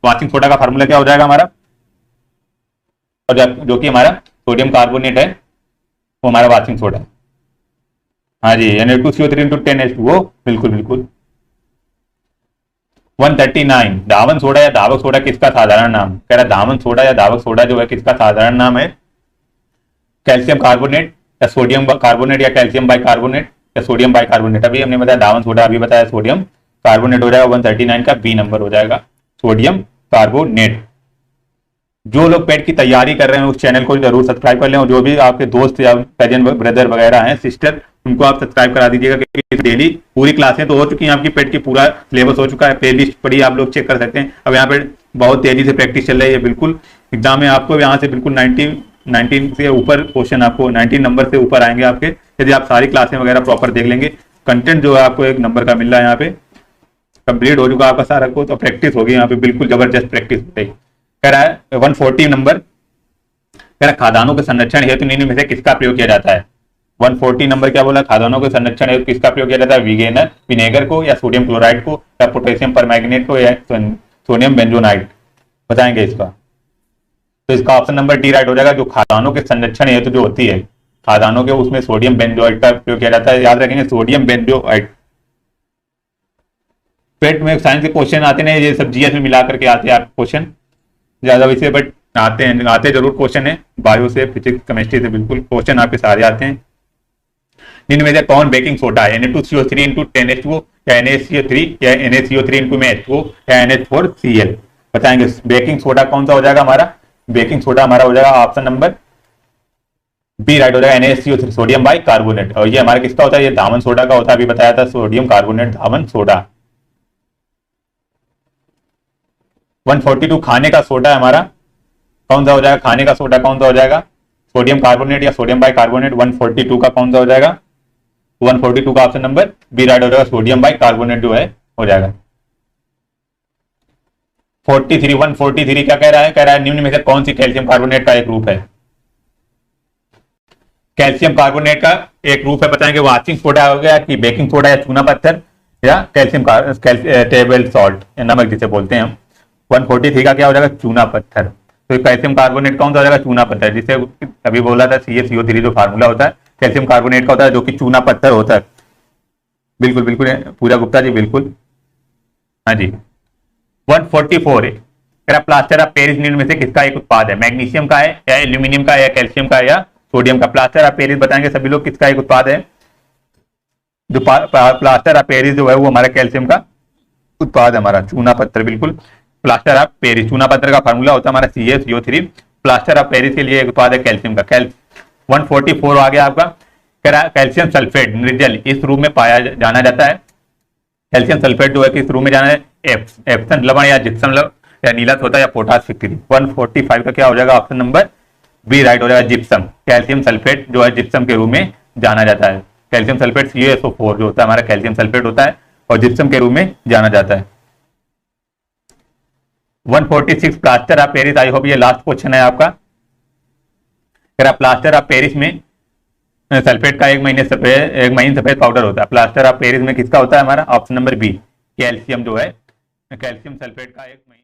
वॉशिंग सोडा का फार्मूला क्या हो जाएगा हमारा, और जो कि हमारा सोडियम कार्बोनेट है, वो हमारा वाशिंग सोडा है। हाँ जी, Na2CO3 इंटू 10H2, वो बिल्कुल बिल्कुल। 139, धावन सोडा या धावक सोडा किसका साधारण नाम? कह रहा धावन सोडा या धावक सोडा जो है किसका साधारण नाम है? कैल्शियम कार्बोनेट या सोडियम कार्बोनेट या कैल्शियम बाइकार्बोनेट या सोडियम बाइकार्बोनेट। अभी हमने बताया धावन सोडा, अभी बताया सोडियम कार्बोनेट हो जाएगा। 139 का बी नंबर हो जाएगा, सोडियम कार्बोनेट। जो लोग पेट की तैयारी कर रहे हैं उस चैनल को जरूर सब्सक्राइब कर लें, और जो भी आपके दोस्त या कजन ब्रदर वगैरह हैं, सिस्टर, उनको आप सब्सक्राइब करा दीजिएगा, क्योंकि डेली पूरी क्लासें तो हो चुकी हैं, आपकी पेट की पूरा सिलेबस हो चुका है, प्ले लिस्ट पड़ी आप लोग चेक कर सकते हैं। अब यहाँ पे बहुत तेजी से प्रैक्टिस चल रही है, बिल्कुल एग्जाम में आपको यहाँ से बिल्कुल 19 से ऊपर क्वेश्चन, आपको 19 नंबर से ऊपर आएंगे आपके, यदि आप सारी क्लासें वगैरह प्रॉपर देख लेंगे। कंटेंट जो है आपको 1 नंबर का मिल रहा है, यहाँ पे कंप्लीट हो चुका आपका सारा को, तो प्रैक्टिस होगी यहाँ पे, बिल्कुल जबरदस्त प्रैक्टिस हो गई। कह रहा है 140 नंबर, कह रहा खाद्यान्नों के संरक्षण हेतु निम्न में से किसका प्रयोग किया जाता है? 140 नंबर क्या बोला? खाद्यान्नों के संरक्षण हेतु किसका प्रयोग किया जाता है? विनेगर को, या सोडियम क्लोराइड को, या पोटेशियम परमैंगनेट को, या सोडियम बेंजोनाइट? बताएंगे इसका। तो इसका ऑप्शन नंबर डी राइट हो जाएगा। जो खाद्यान्नों के संरक्षण हेतु जो होती है खाद्यान्नों के, उसमें सोडियम बेंजोआइट का प्रयोग किया जाता है। याद रखेंगे, सोडियम बेंजोआइट। पेट में साइंस के क्वेश्चन आते नहीं, ये सब जीएस में मिला करके आते हैं आप क्वेश्चन ज्यादा वैसे, बट आते जरूर क्वेश्चन है, बायो से, फिजिक्स, केमिस्ट्री से, बिल्कुल क्वेश्चन आपके सारे आते हैं। निम्न में से कौन बेकिंग सोडा है? Na2CO3 इंटू 10H2, या NaCO3, या NaCO3 इंटू में H2, या NH4Cl? बताएंगे बेकिंग सोडा कौन सा हो जाएगा हमारा? बेकिंग सोडा हमारा हो जाएगा ऑप्शन नंबर बी राइट हो जाएगा, NaCO3, सोडियम बाई कार्बोनेट। और ये हमारा किसका होता है? ये धावन सोडा का होता है, अभी बताया था, सोडियम कार्बोनेट धावन सोडा। 142 खाने का सोडा हमारा कौन सा हो जाएगा? खाने का सोडा कौन सा हो जाएगा? सोडियम कार्बोनेट या सोडियम बाइकार्बोनेट? 142 का कौन सा हो जाएगा? 142 का ऑप्शन नंबर बी राइट हो जाएगा, सोडियम बाइकार्बोनेट जो है हो जाएगा। 143 क्या कह रहा है? कह रहा है निम्न में से कौन सी कैल्शियम कार्बोनेट का एक रूप है? कैल्शियम कार्बोनेट का एक रूप है, बताएंगे वाशिंग सोडा हो गया, कि बेकिंग सोडा, या चूना पत्थर, या कैल्शियम टेबल सॉल्ट या नमक जिसे बोलते हैं हम। 143 का क्या हो जाएगा? चूना पत्थर। तो कैल्शियम कार्बोनेट कौन सा हो जाएगा? चूना पत्थर, जिसे अभी बोला था CaCO3 जो फार्मूला होता है कैल्शियम कार्बोनेट का होता है, जो कि चूना पत्थर होता है। बिल्कुल बिल्कुल पूरा गुप्ता जी, बिल्कुल। हाँ जी। 144 प्लास्टर ऑफ पेरिस निम्न में से किसका एक उत्पाद है? मैग्नीशियम का है, या एल्यूमिनियम का है, या कैल्शियम का है, या सोडियम का? प्लास्टर ऑफ पेरिस बताएंगे सभी लोग किसका एक उत्पाद है? जो प्लास्टर ऑफ पेरिस जो है वो हमारा कैल्शियम का उत्पाद है, हमारा चूना पत्थर, बिल्कुल। प्लास्टर ऑफ पेरिस, चूना पत्थर का फार्मूला होता है हमारा CaCO3। प्लास्टर ऑफ पेरिस के लिए एक उत्पाद है कैल्शियम का। 144 आ गया आपका। कैल्शियम सल्फेट निर्जल इस रूप में पाया जाना जाता है। कैल्शियम सल्फेट जो है किस रूप में जाना है? एप्सन लवण, या जिप्सम लवण, या नीलस होता है, या पोटास फिक्री। 145 का क्या हो जाएगा? ऑप्शन नंबर बी राइट हो जाएगा, जिप्सम। कैल्शियम सल्फेट जो है जिप्सम के रूप में जाना जाता है। कैल्शियम सल्फेट CaSO4 जो होता है हमारा कैल्शियम सल्फेट होता है, और जिप्सम के रूप में जाना जाता है। 146 plaster of Paris, I hope ये लास्ट क्वेश्चन है आपका। प्लास्टर ऑफ पेरिस में सल्फेट का 1 महीने सफेद पाउडर होता है। प्लास्टर ऑफ पेरिस में किसका होता है हमारा? ऑप्शन नंबर बी, कैल्शियम जो है, कैल्शियम सल्फेट का 1 महीने